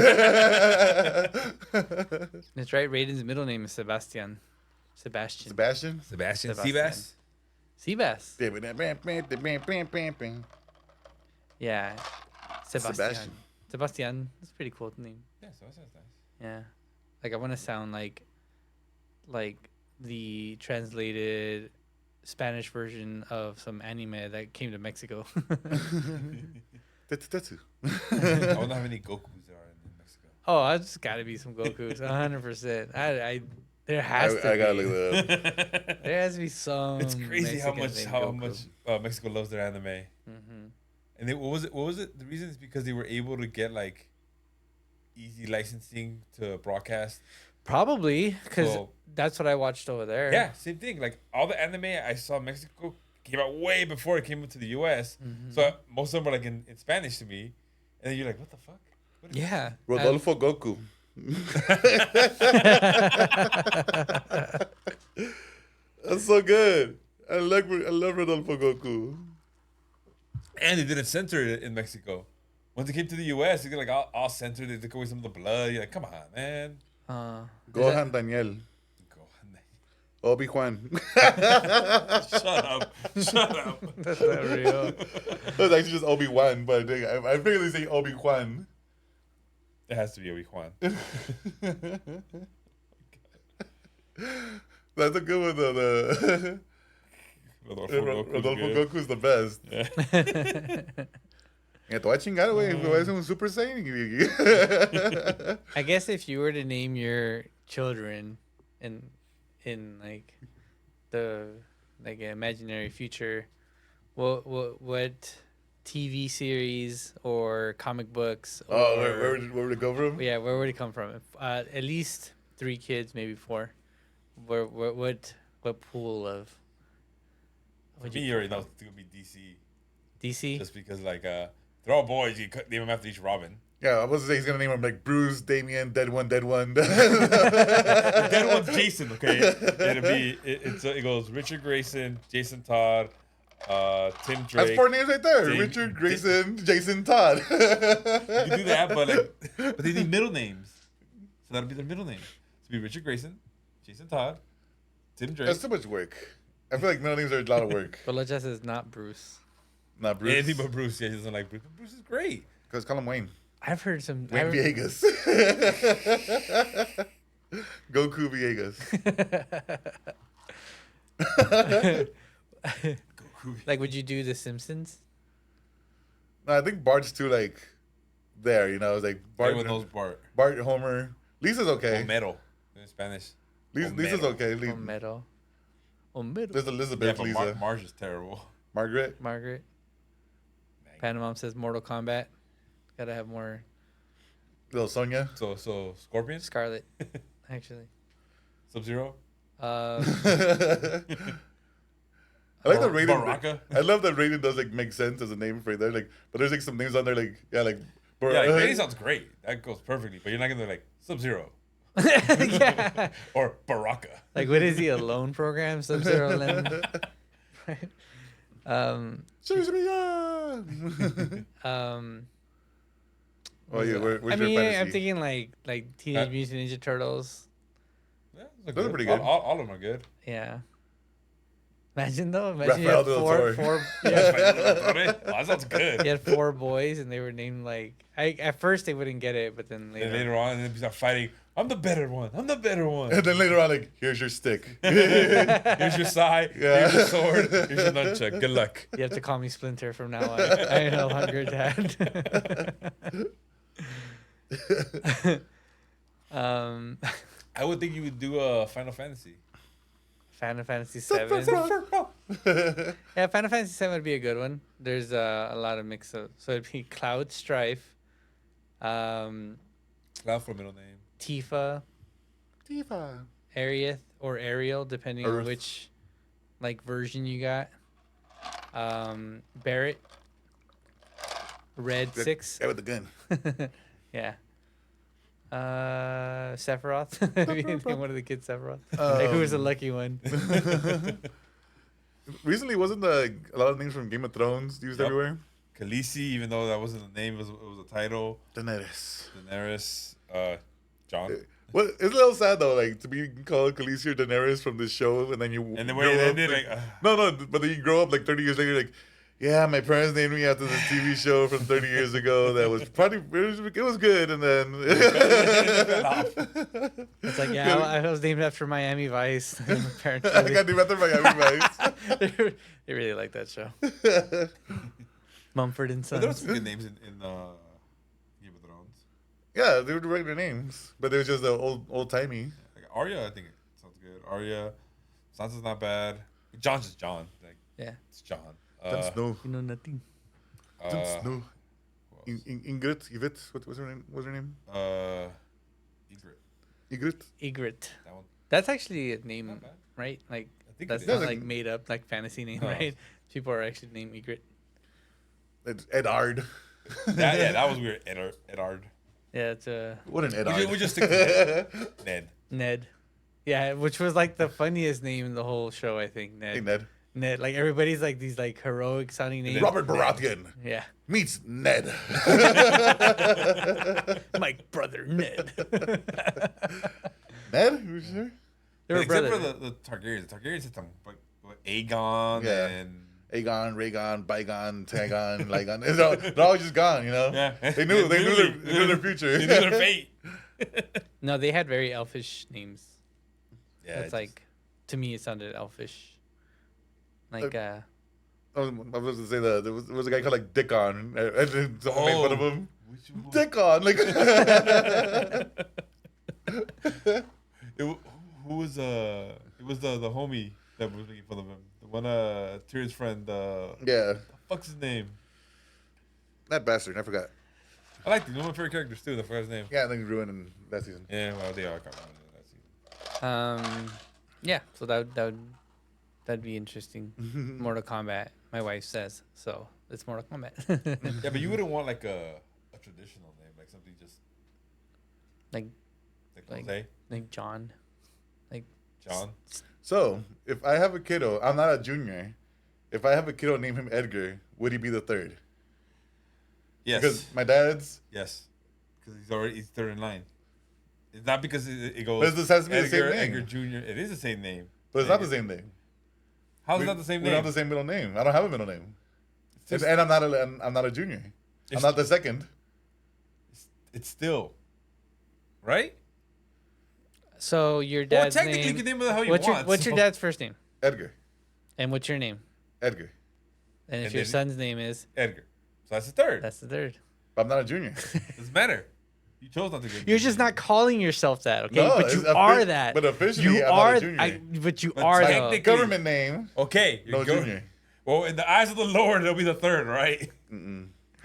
right. Raiden's middle name is Sebastian. Sebastian. Sebastian. Sebastian Sebastian. Seabass. Seabass. Yeah. Sebastian. Sebastian. That's a pretty cool name. Yeah, so that sounds nice. Yeah. Like I want to sound like the translated Spanish version of some anime that came to Mexico. Tetsu. I wonder how many Gokus there are in Mexico. Oh, I just got to be some Gokus, 100%. I there has to I gotta be. look that up. There has to be some. It's crazy how Mexican much named Mexico loves their anime. Mhm. And what was it? The reason is because they were able to get like easy licensing to broadcast. Probably because So- that's what I watched over there. Yeah, same thing. Like all the anime I saw in Mexico came out way before it came into the US. Mhm. So most of them were like in Spanish to me. And then you're like, what the fuck? What is Yeah. Rodolfo Goku. That's so good. I love Rodolfo Goku. And they didn't censor it in Mexico. Once it came to the US, they got like all censored. They took away some of the blood. You're like, come on, man. Gohan Daniel. Go on. Obi-Wan. Shut up. Shut up. That's not real. It was actually just Obi-Wan, but I figured they say Obi-Wan. It has to be Obi-Wan. That's a good one, though. The Rodolfo Goku's the best. Yeah, te voy a chingar, güey. Me voy a hacer un Super Saiyan. I guess if you were to name your children in like the like imaginary future, what TV series or comic books? Or, Oh, where would it go from? yeah, where would it come from? At least 3 kids, maybe 4. What pool of? For me, you already know it's gonna be DC. DC. Just because like they're all boys, you name them after each Robin. Yeah, I was gonna say he's gonna name him like Bruce, Damien, Dead One, Dead One. The dead one's Jason, okay? It goes Richard Grayson, Jason Todd, Tim Drake. That's 4 names right there. Richard, Grayson, Jason, Todd. You can do that, but they need middle names, so that'll be their middle names. So it'll be Richard Grayson, Jason Todd, Tim Drake. That's too much work. I feel like middle names are a lot of work. But let's just is not Bruce. Not Bruce. Anything but Bruce. Yeah, he doesn't like Bruce. But Bruce is great. Because call him Wayne. I've heard some. Wayne Viegas. Goku Viegas. Like, would you do The Simpsons? No, I think Bart's too like there. You know, it's like Bart. Everyone knows Bart. Bart, Homer. Lisa's okay. Homero in Spanish. Lisa's okay. Homero. There's Elizabeth. Yeah, but Lisa. Marge is terrible. Margaret. Panama says Mortal Kombat. Gotta have more Little Sonia. So Scorpion, Scarlet, actually. Sub-Zero, Uh, I like that Raiden. Baraka. I love that Raiden does like make sense as a name for it. There, like, but there's like some names on there like like. Yeah, like, Raiden sounds great. That goes perfectly. But you're not gonna like Sub-Zero yeah. or Baraka. Like, what is he, a loan program? Sub-Zero Lemon? Right. Choose me on. Oh yeah, where's I your mean, fantasy? I'm thinking like Teenage Mutant Ninja Turtles. Yeah, Those are pretty good. All of them are good. Yeah. Imagine though. Imagine you Rafael had del Toro. four. Oh, Yeah. that sounds good. You had 4 boys, and they were named like. At first they wouldn't get it, but then later. And later on, and then we start fighting. I'm the better one. I'm the better one. And then later on, like, here's your stick. Here's your sai. Yeah. Here's your sword. Here's your nunchuck. Good luck. You have to call me Splinter from now on. I am no longer dad. I would think you would do a Final Fantasy. Final Fantasy 7. Yeah, Final Fantasy 7 would be a good one. There's a lot of mix-up. So it'd be Cloud Strife, Cloud for a middle name. Tifa, Tifa. Arieth, or Ariel, depending on Earth. which like version you got. Barrett, Red 6. Yeah, with the gun. Yeah. Sephiroth. One of the kids, Sephiroth. Like, who was the lucky one? Recently, wasn't a lot of names from Game of Thrones used Yep. everywhere? Khaleesi, even though that wasn't a name, it was a title. Daenerys. Daenerys, John. Well, it's a little sad though, like to be called Khaleesi or Daenerys from this show, and then you And then grow when it up, ended, no, but then you grow up like 30 years later, like, yeah, my parents named me after this TV show from 30 years ago that was probably it was good, and then It's like, yeah, I was named after Miami Vice. My parents I got named after Miami Vice. they really like that show. Mumford and But there were Sons. some good names in Game of Thrones. Yeah, they would write their names, but it was just the old timey. Like Arya, I think it sounds good. Arya, Sansa's not bad. John's just John. Like, Yeah. it's John. Jon Snow. You know nothing. Jon Snow. who else? Ingrid. Yvette. What was her name? What's her name? Ingrid. Ingrid. Egret. That one. That's actually a name, Not bad. right? Like, I think that's it not is. like made up, like fantasy name, No. right? People are actually named Egret. It's Edard. That was weird. Edard. Yeah, it's What an Edard. We just stick to Ned. Ned. Yeah, which was like the funniest name in the whole show, I think. Ned. Hey, Ned. Ned. Like, everybody's like these like heroic sounding names. Robert Baratheon Yeah. meets Ned. My brother Ned. Ned? You sure? They were Except brothers. for the Targaryens. The Targaryens had some like Aegon Yeah. and Aegon, Rhaegon, Bygone, Tagon, Lygon. They're all just gone, you know? yeah. They knew their future. They knew their fate. No, they had very elfish names. Yeah, That's like, to me, it sounded elfish. Like, I was going to say that there was a guy called like Dickon, and then someone made fun of him. Dickon, like. Who was it was the homie that was making fun of him. The one Tyrion's friend. Yeah, The fuck's his name? that bastard. I forgot. I like one of my favorite characters too. I forgot his name. Yeah, I think he ruined in that season. Yeah, well, they are kind of that season. Yeah, so that'd be interesting. Mortal Kombat, my wife says. So it's Mortal Kombat. Yeah, but you wouldn't want like a traditional name, like something just like Jose, like John. Like John. So, if I have a kiddo, I'm not a junior. If I have a kiddo, name him Edgar. Would he be the third? Yes. Because my dad's. Yes. Because he's third in line. It's not because it goes. But this has to be the Edgar, same name. Edgar Jr. It is the same name. But it's not the same name. How's it not the same We name? don't have the same middle name. I don't have a middle name. It's And I'm not a junior. I'm not the second. It's still. Right? so your Well, dad's technically, you name. can name it how you What's want. your dad's first name? Edgar. And what's your name? Edgar. And if And your then- son's name is, Edgar. So that's the third. that's the third. But I'm not a junior. Doesn't matter. You chose not to go. You're just not calling yourself that, okay? No, but you it's are offi- that. but officially, you I'm not a are. junior. But you But are though. technically- Government name. Okay. No junior. Well, in the eyes of the Lord, it'll be the third, right?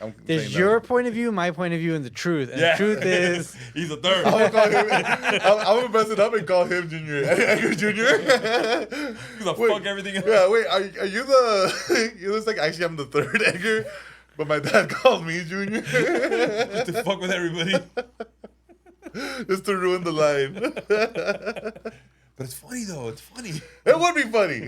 I'm There's saying no. your point of view, my point of view, and the truth. And the truth is, he's a third. I'm gonna call him. I'm gonna mess it up and call him Junior. Edgar Junior. He's gonna fuck everything up. Yeah, wait. Are you the? You looks like actually I'm the third Edgar, but my dad called me Junior. Just to fuck with everybody. Just to ruin the line. But it's funny though. It's funny. It would be funny.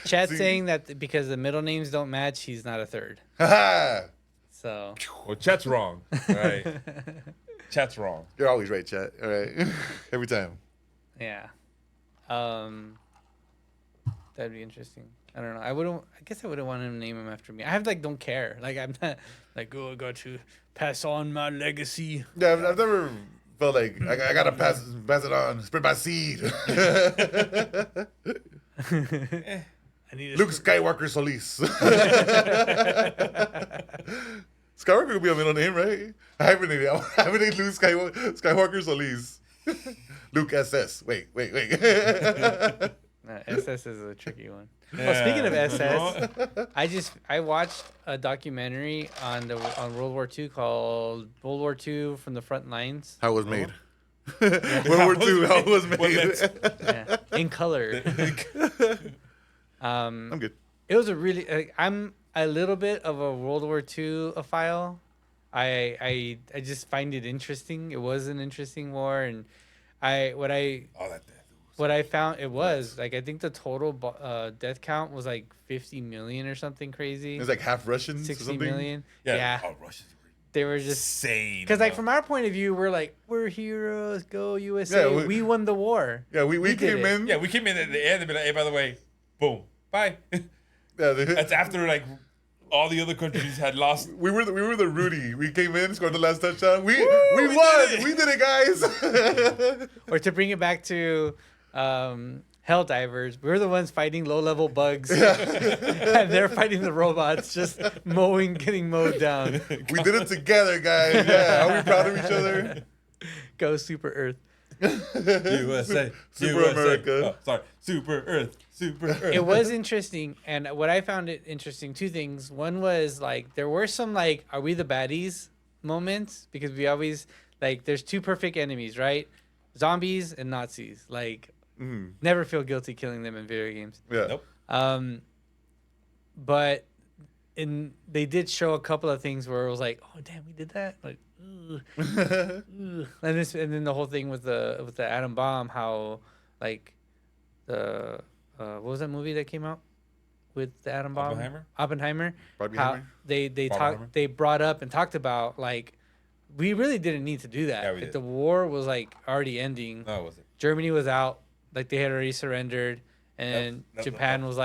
Chat's See? saying that because the middle names don't match, he's not a third. Haha. So Well, chat's wrong. Right. Chat's wrong. You're always right, chat. All right. Every time. yeah, that'd be interesting. I don't know. I guess I wouldn't want him to name him after me. I have don't care. Like I'm not like I got to pass on my legacy. Yeah, I've never felt like I gotta pass it on, spread my seed. I need Luke Skywalker Solis. Skywalker could be a middle name, right? I haven't named Luke Skywalker Solis. Luke SS. Wait. SS is a tricky one. Well, speaking of SS, I watched a documentary on World War II called World War II from the Front Lines. How it was made. World War II, how it was made. Yeah, in color. I'm good. It was a really. I'm a little bit of a World War II file. I just find it interesting. It was an interesting war, and All that death. what I found it was I think the total death count was 50 million or something crazy. It was like half Russians or 60 something. million. Yeah. Yeah. Oh, Russians were They were just insane. because from our point of view, we're heroes. Go USA. Yeah, we won the war. Yeah, we did came it. in. Yeah, we came in at the end and be like, hey, by the way, boom, bye. Yeah, That's after all the other countries had lost. we were the Rudy. We came in, scored the last touchdown. We we won. did it. We did it, guys. Or to bring it back to Helldivers, we're the ones fighting low-level bugs, and they're fighting the robots, just getting mowed down. We did it together, guys. Yeah, are we proud of each other? Go Super Earth. USA. Super USA. America. Oh, sorry. Super Earth. Super Earth. It was interesting, and what I found it interesting, two things. One was there were some are we the baddies moments, because we always there's two perfect enemies, right? Zombies and Nazis. Never feel guilty killing them in video games. Yeah. Nope. But they did show a couple of things where it was oh damn, we did that. Ugh. Ugh. And then the whole thing with the atom bomb, how the what was that movie that came out with the atom bomb? Oppenheimer. Barbie How Hammer? they brought up and talked about we really didn't need to do that. Yeah, we did. The war was already ending. No, it wasn't. Germany was out. They had already surrendered, and Nope, Japan nope. was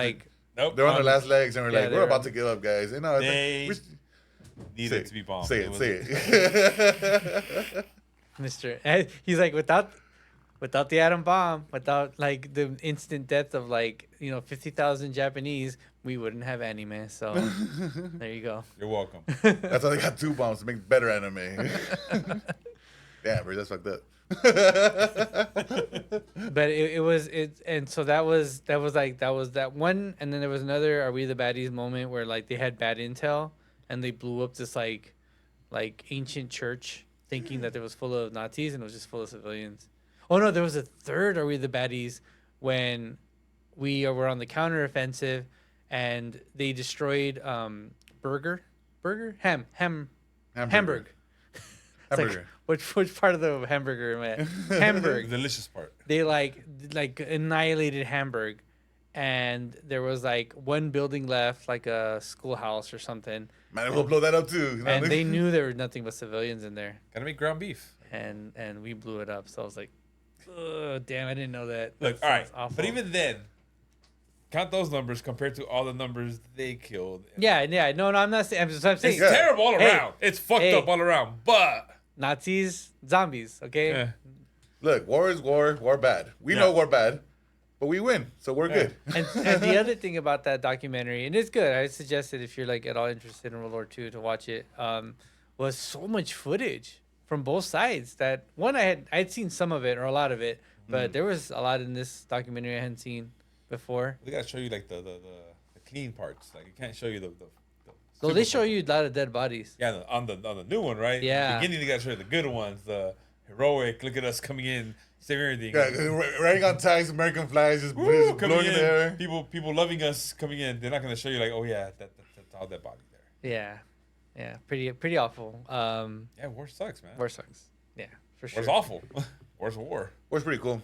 Nope. They're on their last legs, and we're Yeah, we're they're- about to give up, guys. And They we- needed to be bombed. Say was- it. Mr. He's without the atom bomb, without the instant death of 50,000 Japanese, we wouldn't have anime. So there you go. You're welcome. That's why they got two bombs to make better anime. Damn, bro, that's fucked up. But and so that was that one, and then there was another Are We the Baddies moment where like they had bad intel and they blew up this like ancient church thinking that it was full of Nazis and it was just full of civilians. Oh no, there was a third Are We the Baddies when we were on the counteroffensive and they destroyed Hamburg. It's like, which part of the hamburger am I at? Hamburg. The delicious part. They like annihilated Hamburg, and there was like one building left, like a schoolhouse or something. Man, we'll blow that up too. You know And they knew there were nothing but civilians in there, Gotta make ground beef. and we blew it up. So I was like, "Ugh, damn, I didn't know that." Look, That all right, sounds awful. but even then, count those numbers compared to all the numbers they killed. yeah, no, I'm not saying. I'm It's saying terrible all Hey, around. It's fucked hey. up all around. But Nazis, zombies. Okay. eh, Look, war is war. War bad. We know war bad, but we win, so we're good. And the other thing about that documentary, and it's good, I suggest it if you're like at all interested in World War II to watch it, was so much footage from both sides that one I'd seen some of it or a lot of it, but there was a lot in this documentary I hadn't seen before. they gotta show you like the clean parts. Like it can't show you the So they show you a lot of dead bodies. yeah on the new one, right? Yeah. The beginning they gotta show you the good ones, the heroic. Look at us coming in, saving everything. Yeah, riding on tanks, American flags, just Woo, coming blowing in the air. in. People loving us coming in. They're not gonna show you like, oh yeah, that's all that body there. Yeah, pretty awful. Yeah, war sucks, man. War sucks. Yeah, for sure. War's awful. War's war. War's pretty cool.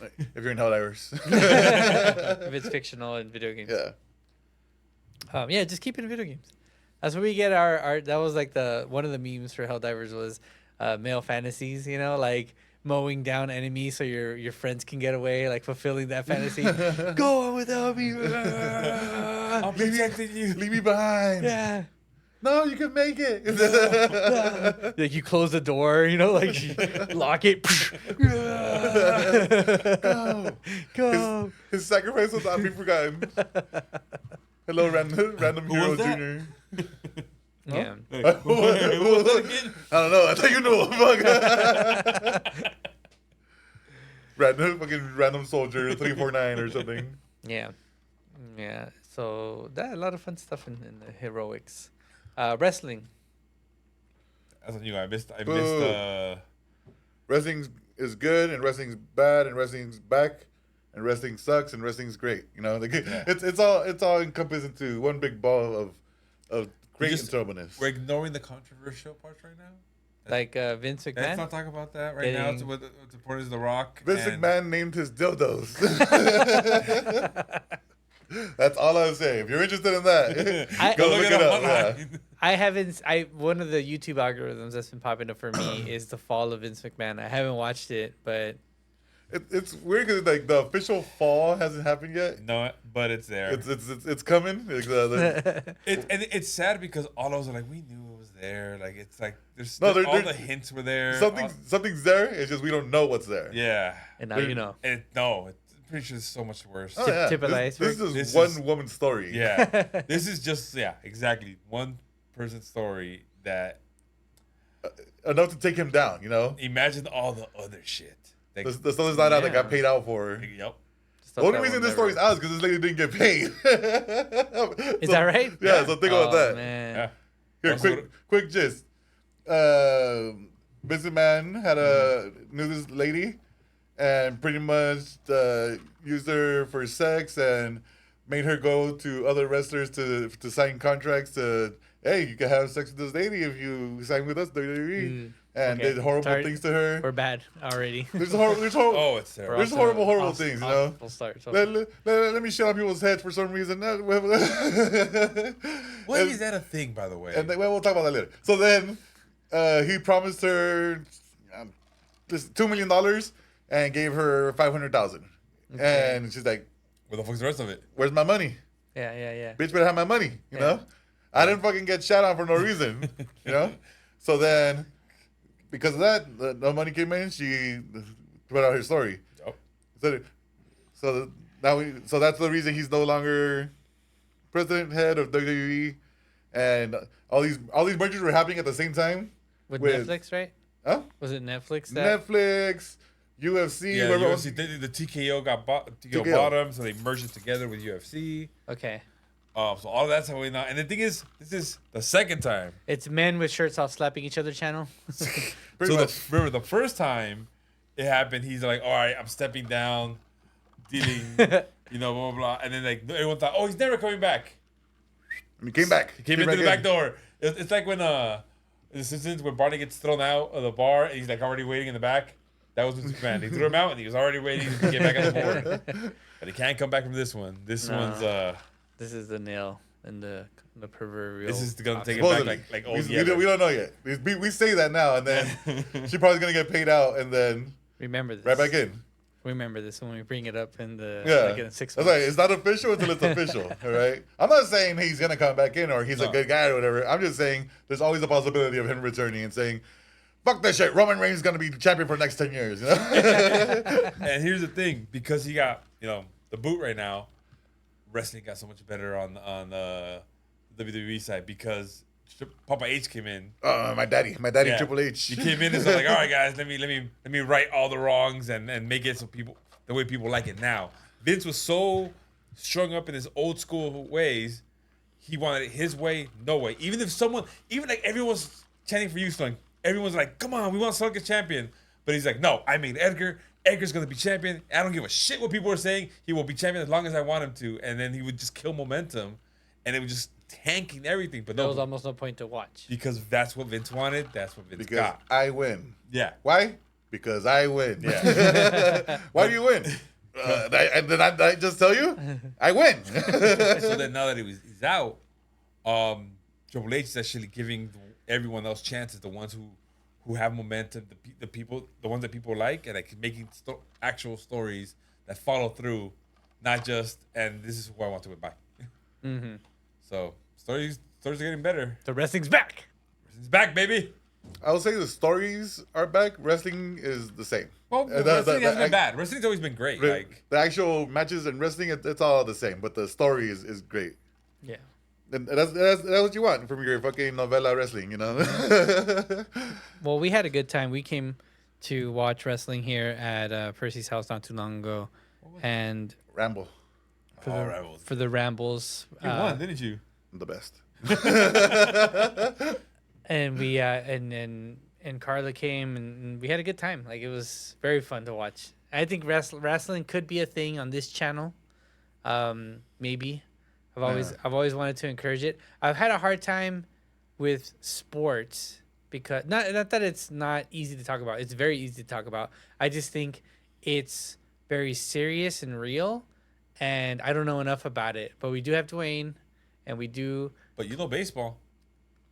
If you're in Helldivers. If it's fictional and video games. Yeah. Yeah, just keep it in video games. That's where we get our that was like one of the memes for Helldivers was male fantasies, you know, like mowing down enemies so your friends can get away, like fulfilling that fantasy. Go on without me. I'm protecting you. Leave me behind. Yeah. No, you can make it. Like you close the door, you know, like you lock it. Go. His sacrifice will not be forgotten. Hello, random Who hero was that? junior. Yeah. What was that again? I don't know. I thought you knew. Fuck. Random soldier 349 or something. Yeah. Yeah. So a lot of fun stuff in the heroics. Wrestling. That's what you know. I missed. Boo. Wrestling is good and wrestling's bad and wrestling's back and wrestling sucks and wrestling's great. You know, like, it's all encompassed into one big ball of great and terribleness. We're ignoring the controversial parts right now. Like Vince Let's McMahon. not talk about that right now. It's what's important is The Rock. Vince and- McMahon named his dildos. That's all I would say. If you're interested in that, go look it up. Yeah. I haven't. One of the YouTube algorithms that's been popping up for me is the fall of Vince McMahon. I haven't watched it, but It's weird because like the official fall hasn't happened yet. No, but it's there. It's coming. Like, And it's sad because all of us are like, we knew it was there. Like it's like there's No, all the hints were there. something's there. It's just we don't know what's there. Yeah. and now you know. And I'm pretty sure it's so much worse. Oh, yeah. Tip of the iceberg. This is This one is- woman's story. Yeah. This is just exactly one person's story that Enough to take him down. You know, imagine all the other shit. That, the stuff that's not out that Yeah. got paid out for. Yep. The only reason this story's out is because this lady didn't get paid. Is that right? Yeah. So think about that. Man. Yeah. Here, Also- quick gist. Businessman knew this lady, and pretty much used her for sex and made her go to other wrestlers to sign contracts to, hey, you can have sex with this lady if you sign with us, WWE. And Okay. did horrible Sorry. things to her. We're bad already. There's horrible. Oh, it's terrible. There's horrible things, you know. We'll start. So. Let me shit on people's heads for some reason. Why is that a thing, by the way? And then, well, we'll talk about that later. So then he promised her this $2 million and gave her $500,000. Okay. And she's like, Where the fuck's the rest of it? "Where's my money? Yeah. Bitch better have my money." You know, I didn't fucking get shot on for no reason. You know, so then because of that, no money came in. She put out her story. Yep. So that's the reason he's no longer president head of WWE, and all these mergers were happening at the same time With with- Netflix, right? Huh? Was it Netflix that? Netflix, UFC, Yeah, whatever. UFC. The TKO got bought. TKO TKO. bought them, so they merged it together with UFC. Okay. So all of that's how we know. And the thing is, this is the second time. It's men with shirts off slapping each other channel. Pretty So much. remember the first time it happened, he's like, "All right, I'm stepping down, dealing, blah blah blah," and then like everyone thought, "Oh, he's never coming back." And he came back. He came into the back door. It's like when in The Simpsons when Barney gets thrown out of the bar and he's like already waiting in the back. That was with Superman. They threw him out and he was already waiting to get back on the board. But he can't come back from this one. This No. one's This is the nail in the proverbial. this is gonna take it Supposedly. back like we, old we don't know yet. We say that now, and then she's probably gonna get paid out, and then Remember this. right back in. Remember this when we bring it up in the Yeah, like in 6 that's months. right. It's not official until it's official. All right. I'm not saying he's gonna come back in or he's a No. good guy or whatever. I'm just saying there's always a possibility of him returning and saying, "Fuck that shit. Roman Reigns is gonna be champion for the next 10 years." You know? And here's the thing, because he got the boot right now, wrestling got so much better on the WWE side because Papa H came in. My daddy, Yeah. Triple H. He came in and was like, "All right, guys, let me right all the wrongs and make it so people the way people like it now." Vince was so strung up in his old school ways. He wanted it his way, no way. Even like everyone's chanting for you, Slunk. Everyone's like, "Come on, we want Slunk as champion." But he's like, "No, I made Edgar. Edgar's gonna be champion. I don't give a shit what people are saying. He will be champion as long as I want him to." And then he would just kill momentum, and it was just tanking everything. But There no, was almost no point to watch. because that's what Vince wanted. That's what Vince Because got. I win. Yeah. Why? Because I win. Yeah. Why do you win? Did I just tell you? I win. So then now that he's out, Triple H is actually giving everyone else chances. The ones who have momentum, the ones that people like, and like making actual stories that follow through, not just and this is who I want to win by. Mm-hmm. So stories are getting better. The wrestling's back. It's back, baby. I would say the stories are back. Wrestling is the same. Well, The- wrestling the- hasn't been the- bad. Wrestling's always been great. Like the actual matches and wrestling, it's all the same, but the story is great. Yeah. And that's what you want from your fucking novella wrestling, you know? Well, we had a good time. We came to watch wrestling here at Percy's house not too long ago, and Ramble, for all the, right, well, for the rambles, you won, didn't you? the best. and we and Carla came and we had a good time. Like it was very fun to watch. I think wrestling could be a thing on this channel. Maybe. I've always wanted to encourage it. I've had a hard time with sports because not that it's not easy to talk about. It's very easy to talk about. I just think it's very serious and real, and I don't know enough about it. But we do have Dwayne, and we do. But you know baseball,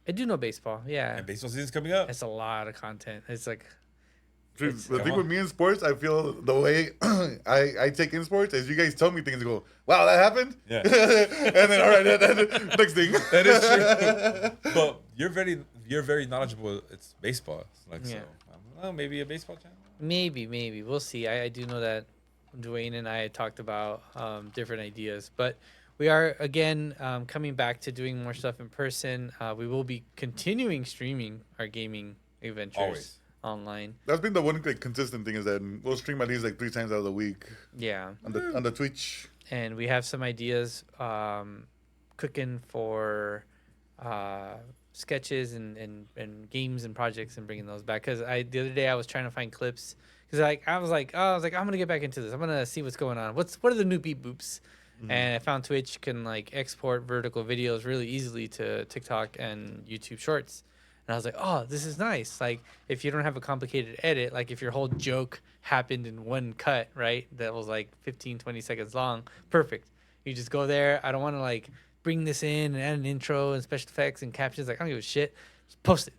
I do know baseball. Yeah, and baseball season's coming up. it's a lot of content. It's like Dude, It's- the Come thing on. with me in sports, I feel the way I take in sports is you guys tell me things and go, wow, that happened? Yeah. And then, all right, next thing. That is true. But you're very knowledgeable. It's baseball. Like Yeah. so, I don't know, maybe a baseball channel. maybe we'll see. I do know that Dwayne and I had talked about different ideas, but we are again coming back to doing more stuff in person. We will be continuing streaming our gaming adventures Always. online. That's been the one like, consistent thing is that we'll stream at least like 3 times out of the week Yeah, on the Twitch. and we have some ideas cooking for sketches and games and projects and bringing those back. Because the other day I was trying to find clips because I was like I'm gonna get back into this. I'm gonna see what's going on. What are the new beep boops? And I found Twitch can like export vertical videos really easily to TikTok and YouTube Shorts. And I was like, oh, this is nice. Like, if you don't have a complicated edit, like if your whole joke happened in one cut, right? That was like 15, 20 seconds long. Perfect. You just go there. I don't want to like bring this in and add an intro and special effects and captions. Like, I don't give a shit. Just post it.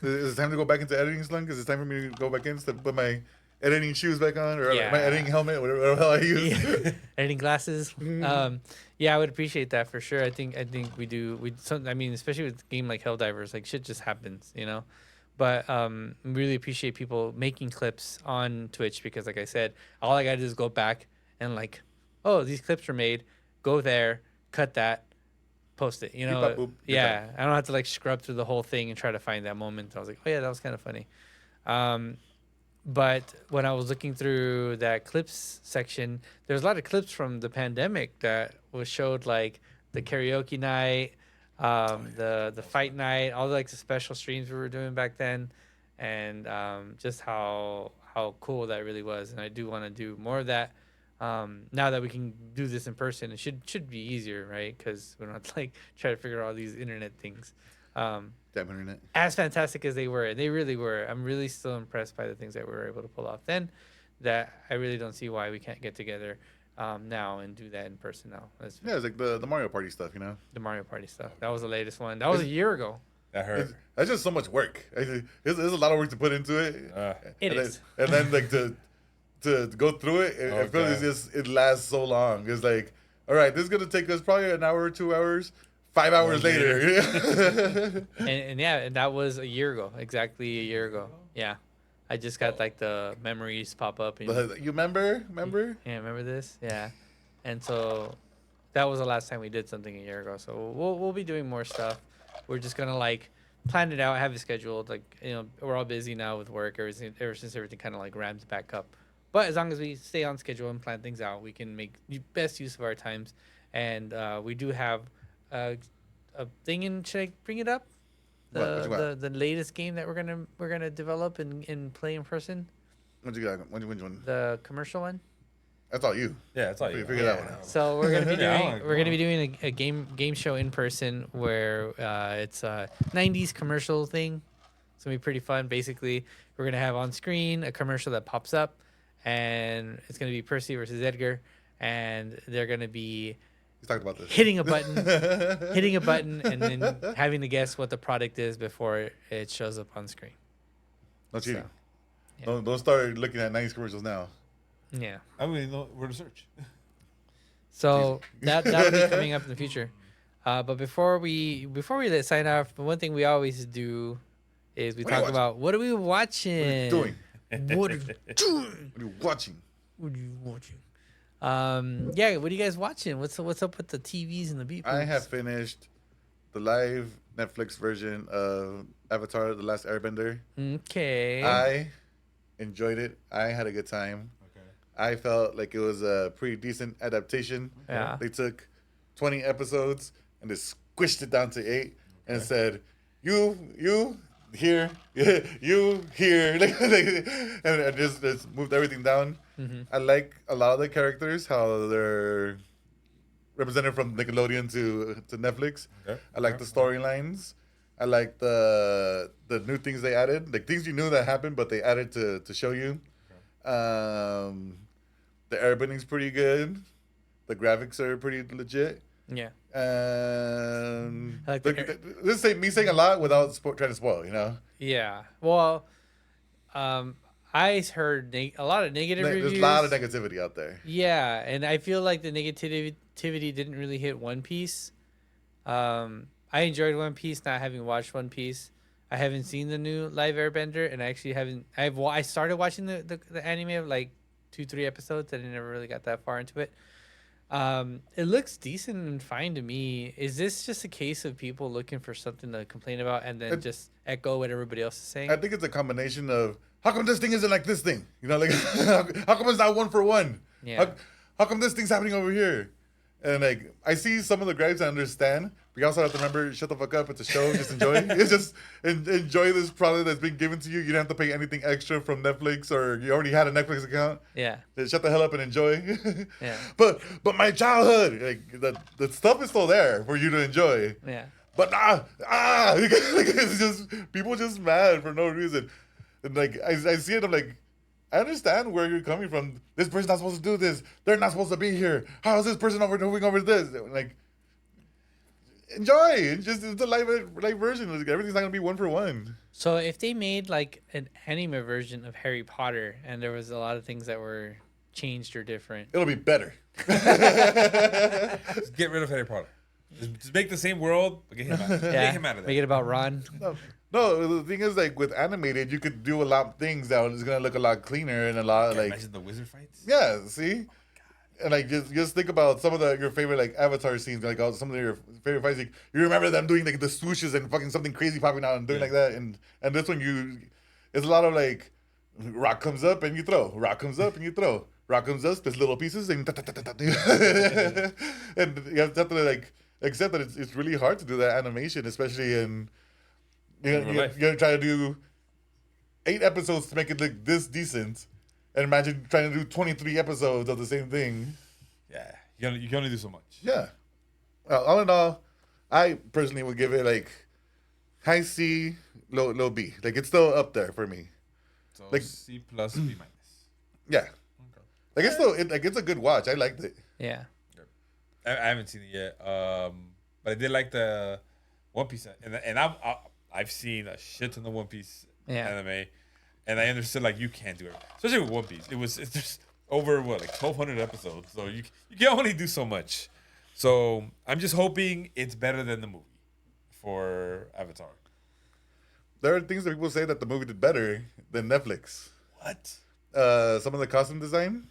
Is it time to go back into editing, Slunk? Is it time for me to go back in to put my editing shoes back on or Yeah. my editing helmet, whatever the hell I use? Yeah. Editing glasses. Yeah, I would appreciate that for sure. I think we do. I mean, especially with a game like Helldivers, like shit just happens, you know. But really appreciate people making clips on Twitch because, like I said, all I gotta do is go back and like, oh, these clips were made. Go there, cut that, post it. You know, Beep, bop, boop, get yeah. I don't have to like scrub through the whole thing and try to find that moment. I was like, oh yeah, that was kind of funny. But when I was looking through that clips section, there's a lot of clips from the pandemic that was showed, like the karaoke night, the fight night, all like the special streams we were doing back then, and just how cool that really was. And I do want to do more of that. Now that we can do this in person, it should be easier, right? Because we don't have to like try to figure out all these internet things. Damn internet. As fantastic as they were, and they really were, I'm really still impressed by the things that we were able to pull off then, that I really don't see why we can't get together now and do that in person now. That's Yeah, it's like the Mario Party stuff, you know. the Mario Party stuff. That was the latest one. That was a year ago. That hurt. That's just so much work. There's a lot of work to put into it. It and is. Then, and then like to go through it, I feel Okay. it's just it lasts so long. It's like, all right, this is gonna take us probably an hour, 2 hours. 5 hours later. And yeah, and that was a year ago, exactly a year ago. Yeah, I just got like the memories pop up. And, But you remember? yeah, remember this? Yeah, and so that was the last time we did something a year ago. So we'll be doing more stuff. We're just gonna like plan it out, have it scheduled. Like, you know, we're all busy now with work. Ever since everything kind of like ramps back up. But as long as we stay on schedule and plan things out, we can make best use of our times. And we do have a thing in. Should I bring it up? What you got? The latest game that we're gonna develop and play in person. What you got? Which one? The commercial one. That's all you. Yeah, that's all you. Figure that one out. So we're gonna be Yeah, doing I like we're gonna that. be doing a game show in person where it's a 90s commercial thing. It's gonna be pretty fun. Basically, we're gonna have on screen a commercial that pops up, and it's gonna be Percy versus Edgar, and they're gonna be He's talked about this. hitting a button, and then having to guess what the product is before it shows up on screen. Don't cheat. So, yeah. Don't start looking at 90s commercials now. Yeah. I don't even know where to search. So that'll be coming up in the future. But before we sign off, the one thing we always do is we What are you talk about what are we watching? Doing. What are you doing? What are you watching? What are you watching? Yeah, what are you guys watching? What's up with the TVs and the beat? I have finished the live Netflix version of Avatar: The Last Airbender. Okay. I enjoyed it. I had a good time. Okay. I felt like it was a pretty decent adaptation. Yeah. They took 20 episodes and they squished it down to 8 and said, you here, you here, and just moved everything down. Mm-hmm. I like a lot of the characters, how they're represented from Nickelodeon to Netflix. Okay. I like the storylines. I like the new things they added, like things you knew that happened, but they added to show you. The airbending's pretty good. The graphics are pretty legit. Yeah. And I like this is me saying a lot without trying to spoil, you know. Yeah. Well, I heard a lot of negative reviews. There's a lot of negativity out there. Yeah, and I feel like the negativity didn't really hit One Piece. I enjoyed One Piece, not having watched One Piece. I haven't seen the new live Airbender, and I actually haven't. I started watching the anime of like 2-3 episodes, and I never really got that far into it. It looks decent and fine to me. Is this just a case of people looking for something to complain about and then just echo what everybody else is saying? I think it's a combination of how come this thing isn't like this thing, you know, like how come it's not one for one? Yeah. How come this thing's happening over here? And like I see some of the gripes, I understand. But you also have to remember, shut the fuck up. It's a show. Just enjoy. It's just enjoy this product that's been given to you. You don't have to pay anything extra from Netflix, or you already had a Netflix account. Yeah. Then shut the hell up and enjoy. Yeah. But my childhood, like the stuff is still there for you to enjoy. Yeah. But it's just people just mad for no reason. And like I see it, I'm like, I understand where you're coming from. This person's not supposed to do this. They're not supposed to be here. How is this person moving over this? Like, enjoy. It's a live version. Like, everything's not gonna be one for one. So if they made like an anime version of Harry Potter and there was a lot of things that were changed or different. It'll be better. Just get rid of Harry Potter. Just make the same world, but get him out. Yeah. Get him out of there. Make it about Ron. No, the thing is, like with animated, you could do a lot of things that is gonna look a lot cleaner and a lot Can you like imagine the wizard fights. yeah. See. And like just think about some of your favorite like Avatar scenes, like some of your favorite fights. Like, you remember them doing like the swooshes and fucking something crazy popping out and doing like that. And this one It's a lot of like, rock comes up and you throw, rock comes up and you throw, rock comes up, splits little pieces, and and you have to like accept that it's really hard to do that animation, especially in you're gonna try to do 8 episodes to make it look this decent, and imagine trying to do 23 episodes of the same thing. Yeah, you can only do so much. Yeah. All in all, I personally would give it like high C, low B. Like it's still up there for me. So Like- C plus B minus. Yeah. Okay. Like it's still it's a good watch. I liked it. Yeah. I haven't seen it yet. But I did like the One Piece, and I've seen a shit ton of One Piece anime, and I understood like you can't do it, especially with One Piece. It's just over what, like 1,200 episodes, so you can only do so much. So I'm just hoping it's better than the movie for Avatar. There are things that people say that the movie did better than Netflix. What? Some of the costume design,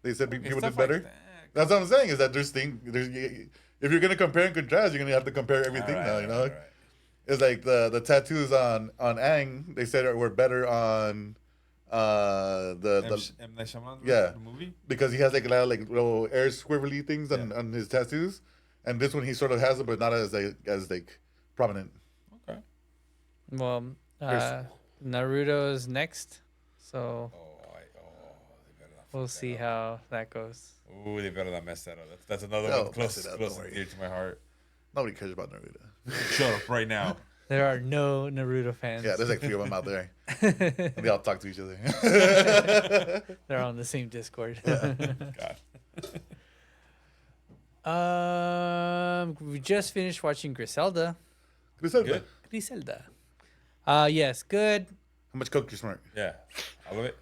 they said people did Stuff better. like that. That's what I'm saying. Is that there's if you're gonna compare and contrast, you're gonna have to compare everything now. You know, it's like the tattoos on Aang. They said were better on the M. Night Shyamalan, yeah, the movie, because he has like a lot of like little air squivelly things on his tattoos, and this one he sort of has it, but not as like prominent. Okay. Well, There's- Naruto's next, so They better not we'll fuck that see up. how that goes. Ooh, they better not mess that up. That's another Oh, one close mess it up, close don't and worry. dear to my heart. Nobody cares about Naruto. Shut up right now. There are no Naruto fans. Yeah, there's like 3 of them out there, and they all talk to each other. They're on the same Discord. God. We just finished watching Griselda. Good. Griselda. Yes, good. How much coke you snort? Yeah, I love it.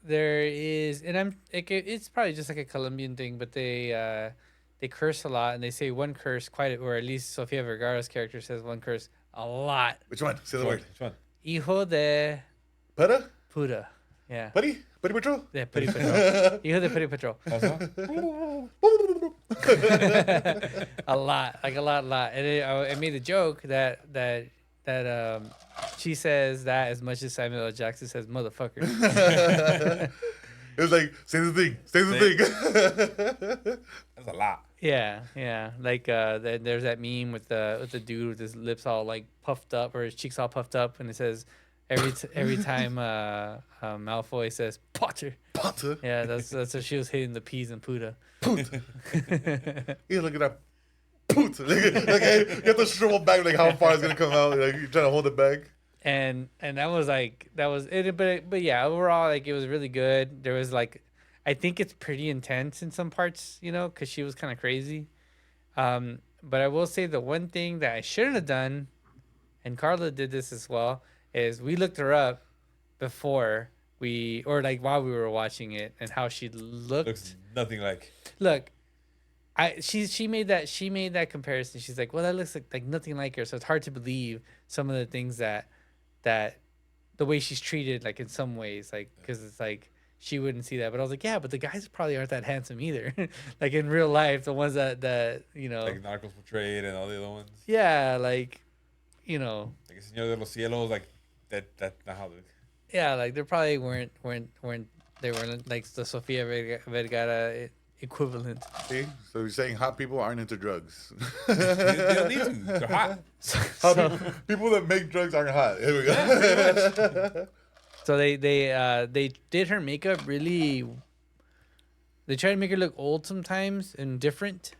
There is, and it's probably just like a Colombian thing, but they curse a lot, and they say one curse or at least Sofia Vergara's character says one curse a lot. Which one? Say the word. Which one? Hijo de Putta? puta. Yeah. Putty? Putty Patrol? Yeah, Puri Patrol. Hijo de Puri Patrol. A lot. Like a lot. And I made a joke that she says that as much as Samuel L. Jackson says motherfucker. It was like, say the thing. Say the thing. That's a lot. Yeah. Like there's that meme with the dude with his lips all like puffed up or his cheeks all puffed up, and it says every time Malfoy says Potter. Potter. Yeah, that's what she was hitting the P's and Puta. Yeah, look at that. Poot. Like, you have to shrivel back like how far it's gonna come out. Like you're trying to hold it back. And that was it, but yeah, overall like it was really good. There was like, I think it's pretty intense in some parts, because she was kind of crazy. But I will say the one thing that I shouldn't have done, and Carla did this as well, is we looked her up before while we were watching it and how she looked. Looks nothing like. Look, she made that comparison. She's like, well, that looks like nothing like her, so it's hard to believe some of the things that the way she's treated, like in some ways, like because it's like she wouldn't see that. But I was like, yeah, but the guys probably aren't that handsome either. Like in real life, the ones that Like Narcos Portrayed and all the other ones. yeah, like Like El Señor de los Cielos, like that's not how they. yeah, like they probably weren't they weren't like the Sofia Vergara equivalent. See? So you're saying hot people aren't into drugs. They don't need to. They're hot. People that make drugs aren't hot. Here we go. So they did her makeup really. They tried to make her look old sometimes and different,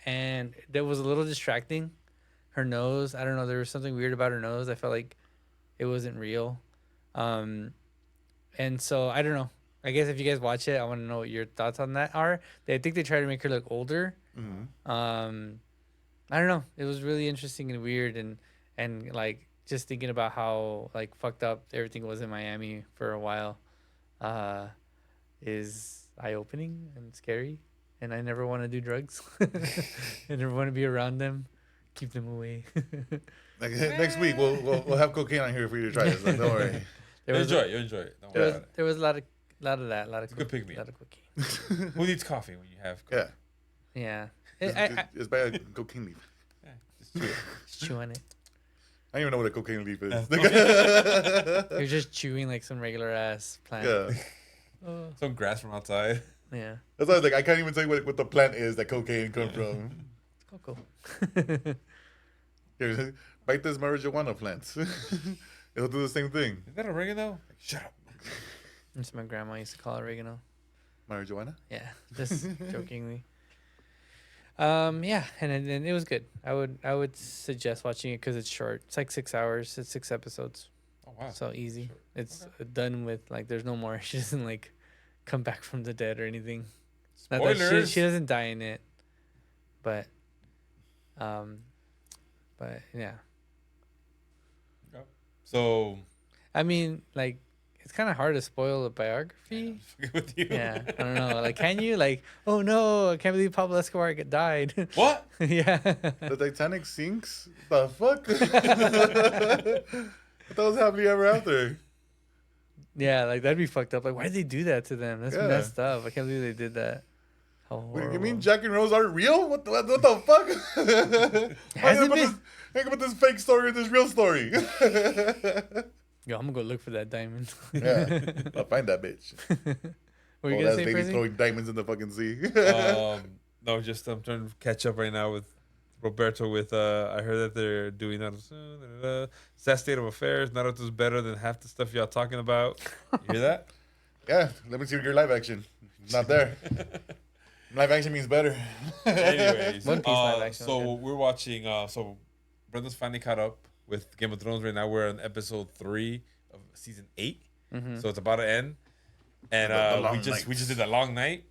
and that was a little distracting. Her nose, I don't know, there was something weird about her nose. I felt like it wasn't real, and so I don't know. I guess if you guys watch it, I want to know what your thoughts on that are. I think they tried to make her look older. Mm-hmm. I don't know. It was really interesting and weird, and like just thinking about how like fucked up everything was in Miami for a while, is eye opening and scary. And I never want to do drugs. I never want to be around them. Keep them away. Like, next week we'll have cocaine on here for you to try this. Like, don't worry. You enjoy it. Don't worry about it. There was a lot of that. A lot of It's a good pick-me. A lot of cocaine. Who needs coffee when you have? Yeah. Yeah. It's by a cocaine leaf. Yeah, just chew it. Just chew on it. I don't even know what a cocaine leaf is. You're just chewing like some regular ass plant. Yeah. Oh, Some grass from outside. yeah. That's why I was like, I can't even tell you what the plant is that cocaine comes from. It's cool. Here, bite this marijuana plant. It'll do the same thing. Is that oregano? Like, shut up. That's what my grandma used to call oregano. Marijuana? Yeah, just jokingly. Yeah, and it was good. I would suggest watching it because it's short. It's like 6 hours. It's 6 episodes, Oh wow. so easy. Short. It's done with like there's no more. She doesn't like come back from the dead or anything. Not that Spoilers. she doesn't die in it, but yeah. So I mean, like it's kind of hard to spoil a biography. fucking with you. Yeah, I don't know. Like, can you? Like, oh no, I can't believe Pablo Escobar died. What? Yeah. The Titanic sinks? The fuck? What was happily ever after? Yeah, like that'd be fucked up. Like, why did they do that to them? That's Yeah. messed up. I can't believe they did that. How Wait, you horrible. mean Jack and Rose aren't real? What the fuck? Hasn't been. Think about this fake story and this real story. Yo, I'm gonna go look for that diamond. Yeah, I'll find that bitch. What are you Oh, gonna that say, lady Prezi? throwing diamonds in the fucking sea. No, just I'm trying to catch up right now with Roberto. With I heard that they're doing that soon. Sad state of affairs. Naruto's better than half the stuff y'all talking about. You hear that? Yeah, let me see your live action. Not there. Live action means better. Anyways, One Piece live action, so okay. we're watching. So Brenda's finally caught up with Game of Thrones right now. We're on episode 3 of season 8, so it's about to end. And The long we just night. did a long night.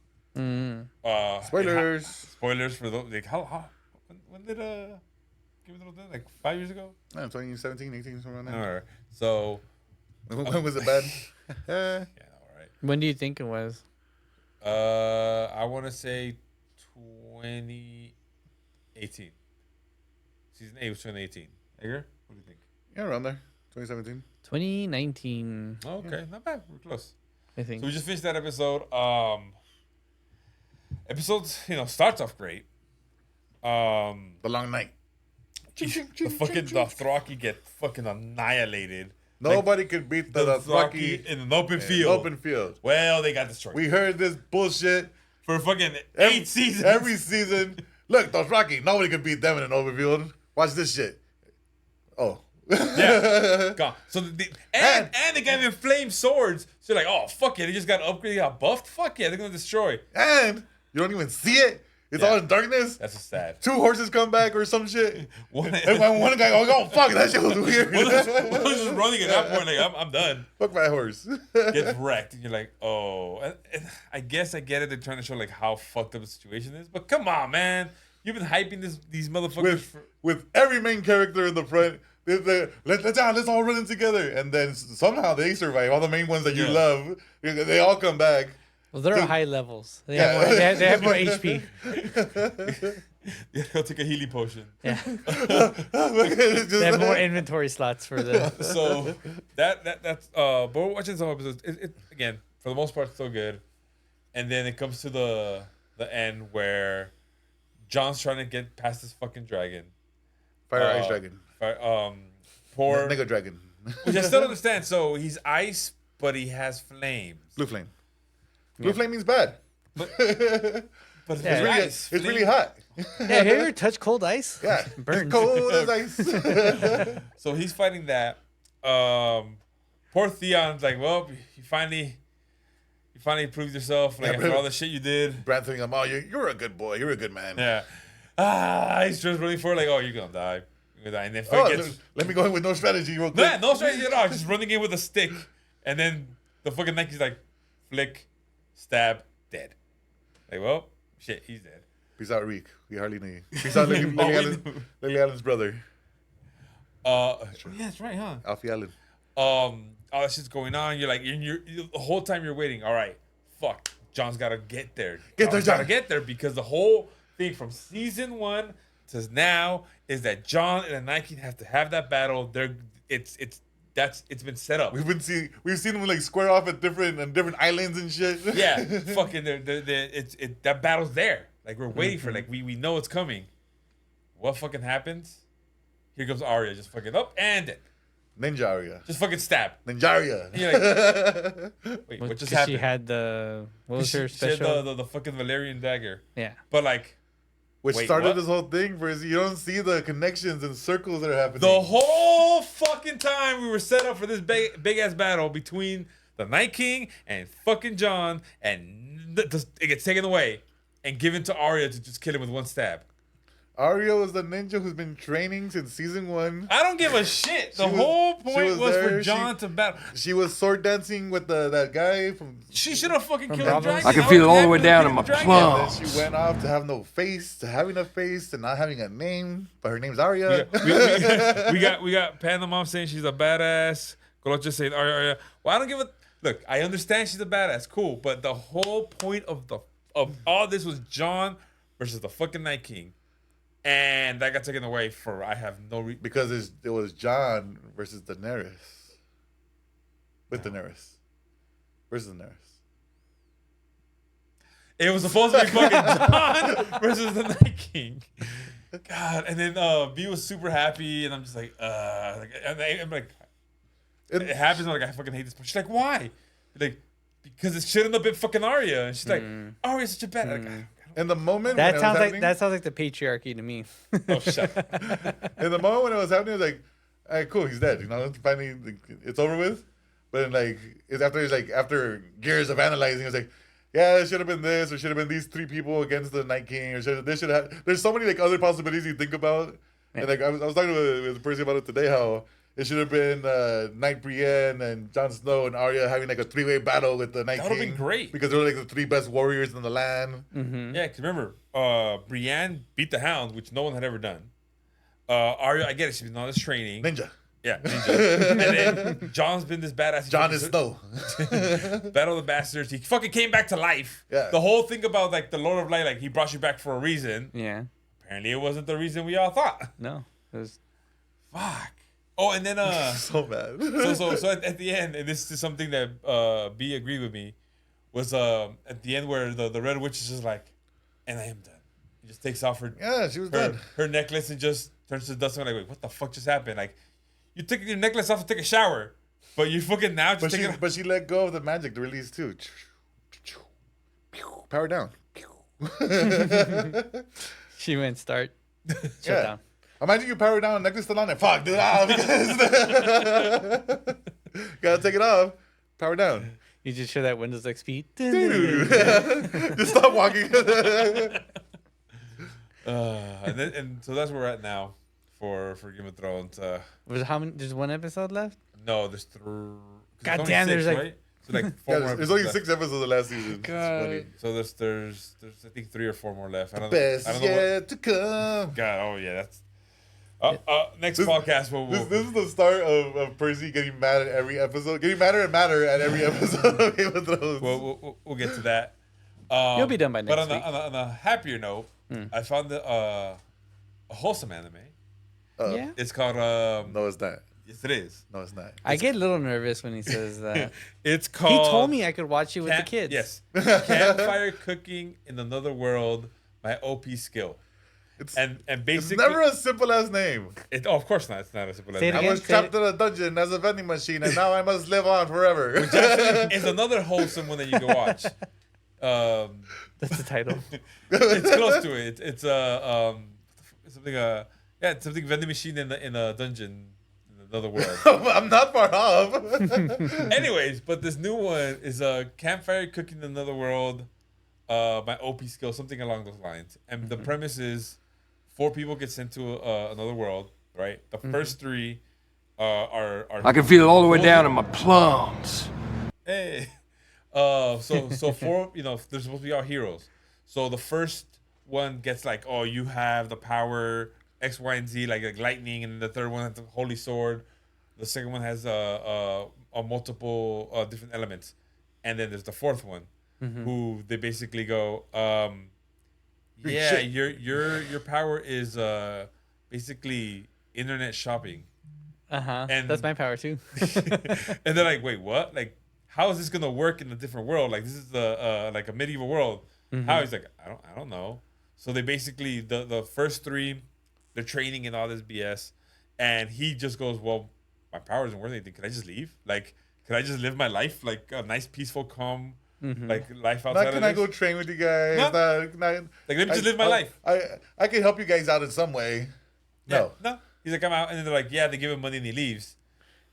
Spoilers. Spoilers for those. Like when did Game of Thrones end? Like 5 years ago. 2017, 18, something like All right. So that. When was it bad? yeah, all right. When do you think it was? I want to say 2018. Season 8 was 2018. Edgar, what do you think? Yeah, around there. 2017. 2019, Oh, okay, not bad. We're close. I think. So we just finished that episode. Episode, starts off great. The long night. The Dothraki get fucking annihilated. Nobody could beat the Dothraki in an open in field. open field. Well, they got destroyed. We heard this bullshit For fucking every 8 seasons. Every season. Look, Dothraki, nobody could beat them in an open field. Watch this shit. Oh. Yeah. Gone. So and they got them flame swords. So you're like, oh fuck yeah, they just got upgraded, got buffed. Fuck yeah, they're gonna destroy. And you don't even see it. It's Yeah. all in darkness. That's a sad. 2 horses come back or some shit. One And one guy goes, oh, fuck, that shit was weird. was just running at that point, like I'm done. Fuck my horse. Gets wrecked, and you're like, oh. And I guess I get it. They're trying to show like how fucked up the situation is, but come on, man. You've been hyping these motherfuckers with every main character in the front. Let's all run in together. And then somehow they survive. All the main ones that you Yeah. love, they all come back. Well, they're Dude. at high levels. They, Yeah. have more, they have more HP. Yeah, they'll take a healing potion. Yeah. It's They have just- more inventory slots for the. So that's but we're watching some episodes. It again, for the most part, still good. And then it comes to the end where John's trying to get past this fucking dragon. Fire Ice Dragon. Poor Nigga Dragon. which I still don't understand. So he's ice, but he has flames. Blue Flame. Blue Flame means bad. But it's Yeah. It's ice. really hot. Yeah, have you ever touched cold ice? Yeah. Burns. It's cold as ice. So he's fighting that. Poor Theon's like, well, you finally proved yourself. Like Yeah, after bro. all the shit you did. Brad thinking, oh, you're a good boy. You're a good man. Yeah. He's just running for it, like, oh, you're gonna die. You're gonna die. And then Oh, gets let me go in with no strategy real quick. yeah, no strategy at all. Just running in with a stick. And then the fucking Nike's like, flick, stab, dead. Like, well, shit, he's dead. Peace out, Reek. We hardly know you. Peace out, Lily Allen's brother, Yeah, that's right, huh? Alfie Allen. All that shit's going on. You're like, the whole time you're waiting. All right, fuck. John's gotta get there. John's gotta John. get there because the whole thing from season 1 to now is that John and the Nike have to have that battle. It's been set up. We've seen them like square off at different islands and shit. Yeah, fucking, that battle's there. Like we're waiting for it. Like we know it's coming. What fucking happens? Here comes Arya, just fucking up and dead. Ninjaria. Just fucking stab. Ninjaria. And you're like, wait, what just happened? She had what was her She had special? the fucking Valerian dagger. Yeah. But like, Which wait, started what? this whole thing, Percy. You don't see the connections and circles that are happening. The whole fucking time we were set up for this big ass battle between the Night King and fucking Jon, and it gets taken away and given to Arya to just kill him with one stab. Arya was the ninja who's been training since season 1. I don't give a shit. The She was- whole she point was was there. for Jon to battle. She was sword dancing with that guy from. She should have fucking killed the Bravos? dragon. I can was feel it all the happy way with down killing in my the dragon. plum. And then she went off to have no face, to having a face, to not having a name, but her name's Arya. We got Panda Mom saying she's a badass. Colocha saying Arya. Well, I don't give a look. I understand she's a badass, cool, but the whole point of all this was Jon versus the fucking Night King, and that got taken away for I have no reason. Because it was Jon versus Daenerys. With Daenerys. Versus Daenerys. It was supposed to be fucking Jon versus the Night King. God, and then B was super happy, and I'm just like, and I'm like, it happens. I'm like, I fucking hate this. She's like, why? Like, because it shouldn't have been fucking Arya. And she's like, Arya's such a bad. Like, In the moment when it was happening, That sounds like the patriarchy to me. oh shut up. in the moment when it was happening, it was like, all right, cool, he's dead. You know, finally, it's over with. But then, like, it's after years of analyzing, it's like, yeah, it should have been this, or should have been these 3 people against the Night King, or this should have. There's so many like other possibilities you think about, and like I was talking with a person about it today, how it should have been Knight Brienne and Jon Snow and Arya having like a 3-way battle with the Night That King. would've been great. Because they're like the 3 best warriors in the land. Yeah, because remember, Brienne beat the Hound, which no one had ever done. Arya, I get it, she's been on this training. Ninja. Yeah, ninja. And then Jon's been this badass. Jon is Snow. Battle of the Bastards. He fucking came back to life. Yeah. The whole thing about like the Lord of Light, like he brought you back for a reason. Yeah. Apparently, it wasn't the reason we all thought. No. It was. Fuck. Oh, and then So bad. so at the end, and this is something that B agreed with me, was at the end where the Red Witch is just like, and I am done. He just takes off Yeah, she was done. her necklace and just turns to dust. And I'm like, wait, what the fuck just happened? Like, you took your necklace off to take a shower, but you fucking now just take it. But she let go of the magic to release too. Power down. She went start. Shut Yeah. down. Imagine you power down, necklace still on there. Fuck, dude. Gotta take it off. Power down. You just show that Windows XP. Just stop walking. And so that's where we're at now for Game of Thrones. Was how many? There's one episode left. No, there's God damn, there's like- right? So like Yeah, 4 more. there's only episodes 6 episodes of the last season. It's God. funny. So there's I think 3 or 4 more left. I don't Best know. I don't know yet to come. what. God, oh yeah, that's. Next This- podcast we'll This is the start of Percy getting mad at every episode, getting madder and madder at every episode of Game of Thrones. we'll get to that. You'll be done by But next on, week. on a happier note, I found a wholesome anime. Yeah. It's called No, it's not. yes it is. No, it's not. I get a little nervous when he says that. It's He called. told me I could watch it with the Camp- kids. Yes. Campfire cooking in another world. My OP skill. It's, And it's basically, never a simple ass name. Oh, of course not. It's not as simple as Say it that. I again. was trapped in a dungeon as a vending machine, and now I must live on forever. It's another wholesome one that you can watch. That's the title. It's close to it. It's something it's something vending machine in a dungeon in another world. I'm not far off. Anyways, but this new one is a campfire cooking in another world. My OP skill, something along those lines. And the premise is 4 people get sent to another world, right? The first 3 are I can feel it all the way down in my plums. Hey. So 4, they're supposed to be our heroes. So the first one gets like, oh, you have the power X, Y, and Z, like lightning, and the third one has the holy sword. The second one has a multiple different elements, and then there's the fourth one, who they basically go, yeah, shit. your power is basically internet shopping. And- That's my power too. And they're like, wait, what? Like, how is this gonna work in a different world? Like, this is the like a medieval world. How? He's like, I don't know. So they basically the first 3, they're training and all this BS, And he just goes, well, my power isn't worth anything. Can I just leave? Like, can I just live my life like a nice, peaceful, calm, like life outside Not of can I this? go train with you guys? No. Not, Like, let me just live my life. I can help you guys out in some way. No. Yeah, no. He's like, I'm out. And then they're like, yeah, they give him money and he leaves.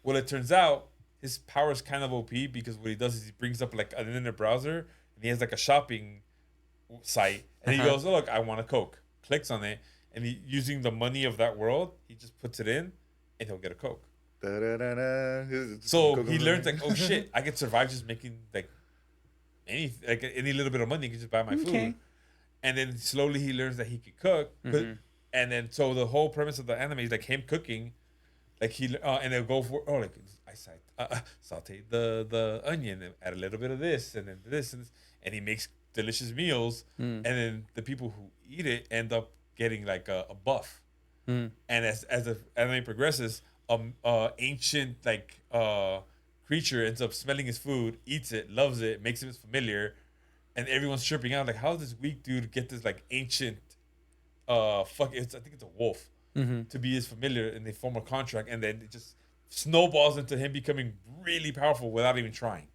Well, it turns out his power is kind of OP because what he does is he brings up like an internet browser and he has like a shopping site. And he goes, oh, look, I want a Coke. Clicks on it. And he, using the money of that world, he just puts it in and he'll get a Coke. Da-da-da-da. So he learns like, oh shit, I can survive just making like any little bit of money. He can just buy my food. And then slowly he learns that he can cook. And then so the whole premise of the anime is like him cooking, like he and they'll go for like I saute the onion and add a little bit of this and then this and he makes delicious meals. And then the people who eat it end up getting like a buff. And as the anime progresses, ancient like creature ends up smelling his food, eats it, loves it, makes him familiar, and everyone's tripping out like, how does this weak dude get this like ancient I think it's a wolf to be his familiar, and they form a contract, and then it just snowballs into him becoming really powerful without even trying.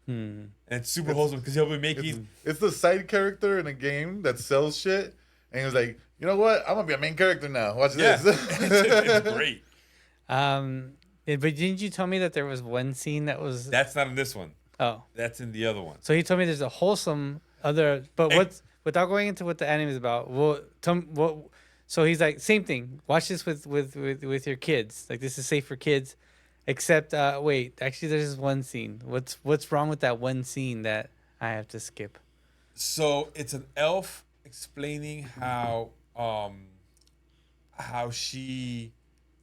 And it's super wholesome because he'll be making It's the side character in a game that sells shit, and he was like, you know what? I'm gonna be a main character now. Watch this. it's great. But didn't you tell me that there was one scene that was? That's not in this one. Oh, That's in the other one. so he told me there's a wholesome other. But what's without going into what the anime is about? Well, what? So he's like, same thing. Watch this with your kids. Like this is safe for kids. Except, wait. Actually, there's this one scene. What's wrong with that one scene that I have to skip? So it's an elf explaining how she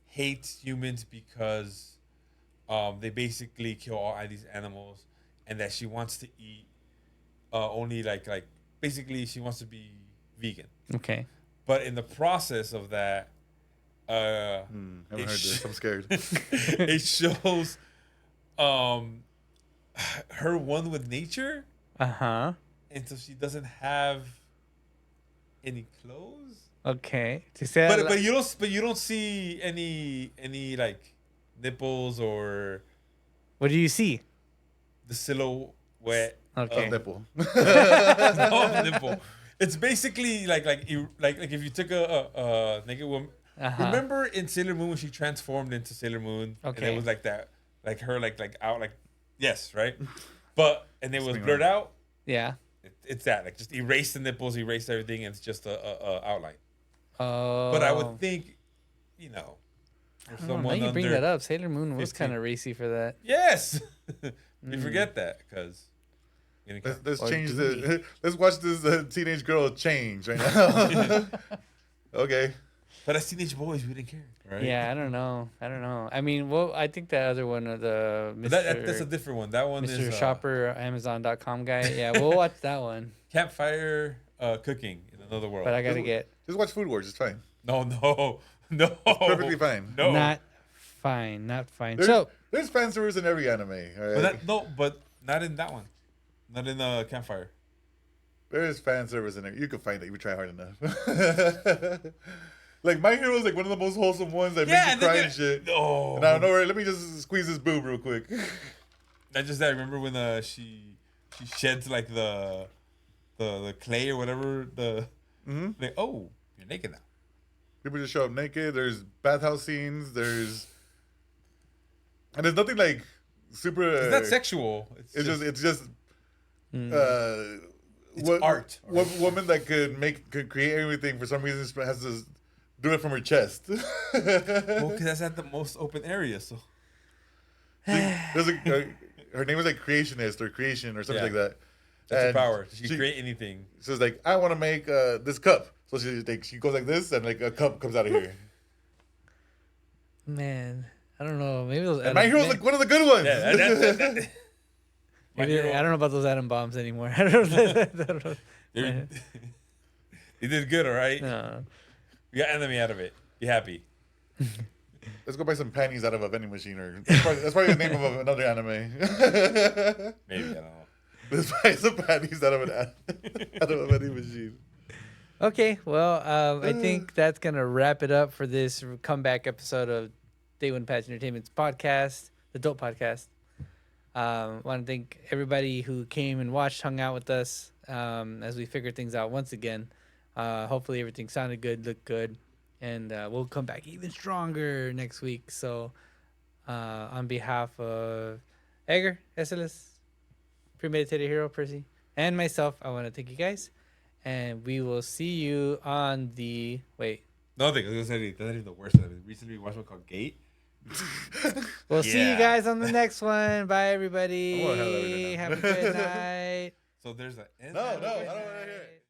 hates humans because they basically kill all these animals, and that she wants to eat only like basically she wants to be vegan. Okay. But in the process of that, Haven't heard this. I'm scared. it shows her one with nature, Uh-huh. and so she doesn't have any clothes. Okay. To say But you don't see any like nipples or what do you see? the silhouette Okay. Nipple. of nipple. It's basically like if you took a naked woman. Uh-huh. Remember in Sailor Moon when she transformed into Sailor Moon? And Okay. it was like that, like her like out like yes, right? But and it was Spring blurred out. Yeah. It's that like just erase the nipples, erase everything, and it's just a outline. Oh. But I would think, you know, for I don't know, someone now you bring under that up. Sailor Moon was 15. kind of racy for that. yes, you forget that because Let's Or change do the. Let's watch this teenage girl change right now. Okay. but as teenage boys we didn't care, right? Yeah, I don't know. I mean, well, I think that other one, the But Mr. that's a different one. That one Mr. is Shopper Amazon.com guy. Yeah, we'll watch that one. campfire cooking in another world. But I gotta get Just watch Food Wars. It's fine. no, Perfectly fine. No, not fine. There's, So there's fan service in every anime. All right. but not in that one. Not in campfire. There is fan service in there. You can find it. You try hard enough. Like My Hero is like one of the most wholesome ones that makes you cry and shit. Oh, And I don't know. Let me just squeeze this boob real quick. Not just that. Remember when she sheds like the clay or whatever like, oh, you're naked now. People just show up naked. There's bathhouse scenes. And there's nothing like super. It's not sexual. It's just. It's art. One woman that could create everything for some reason has to do it from her chest. Well, because that's at the most open area. So There's her name was like Creationist or Creation or something Yeah. like that. that's her And power. She can create anything. So it's like, I want to make this cup. So she goes like this, and like a cup comes out of here. man, I don't know. Maybe those. And My Hero's like one of the good ones. Yeah, that- Maybe, I don't know about those atom bombs anymore. I don't know. They did good, all right. No. We got anime out of it. Be happy. Let's go buy some panties out of a vending machine, or that's probably the name of another anime. Maybe I don't know. Let's buy some panties out of a vending machine. Okay, well, I think that's gonna wrap it up for this comeback episode of Day One Patch Entertainment's podcast, the Dope Podcast. Want to thank everybody who came and watched, hung out with us as we figured things out once again. Hopefully, everything sounded good, looked good, and we'll come back even stronger next week. So, on behalf of Edgar, SLS, Premeditated Hero, Percy, and myself, I want to thank you guys. And we will see you on the No, I was gonna say that's not even the worst. Recently, we watched one called Gate. We'll see you Yeah. guys on the next one. Bye, everybody. I wanna have that right now. Have a good night. So there's an end. No, I don't want to hear it.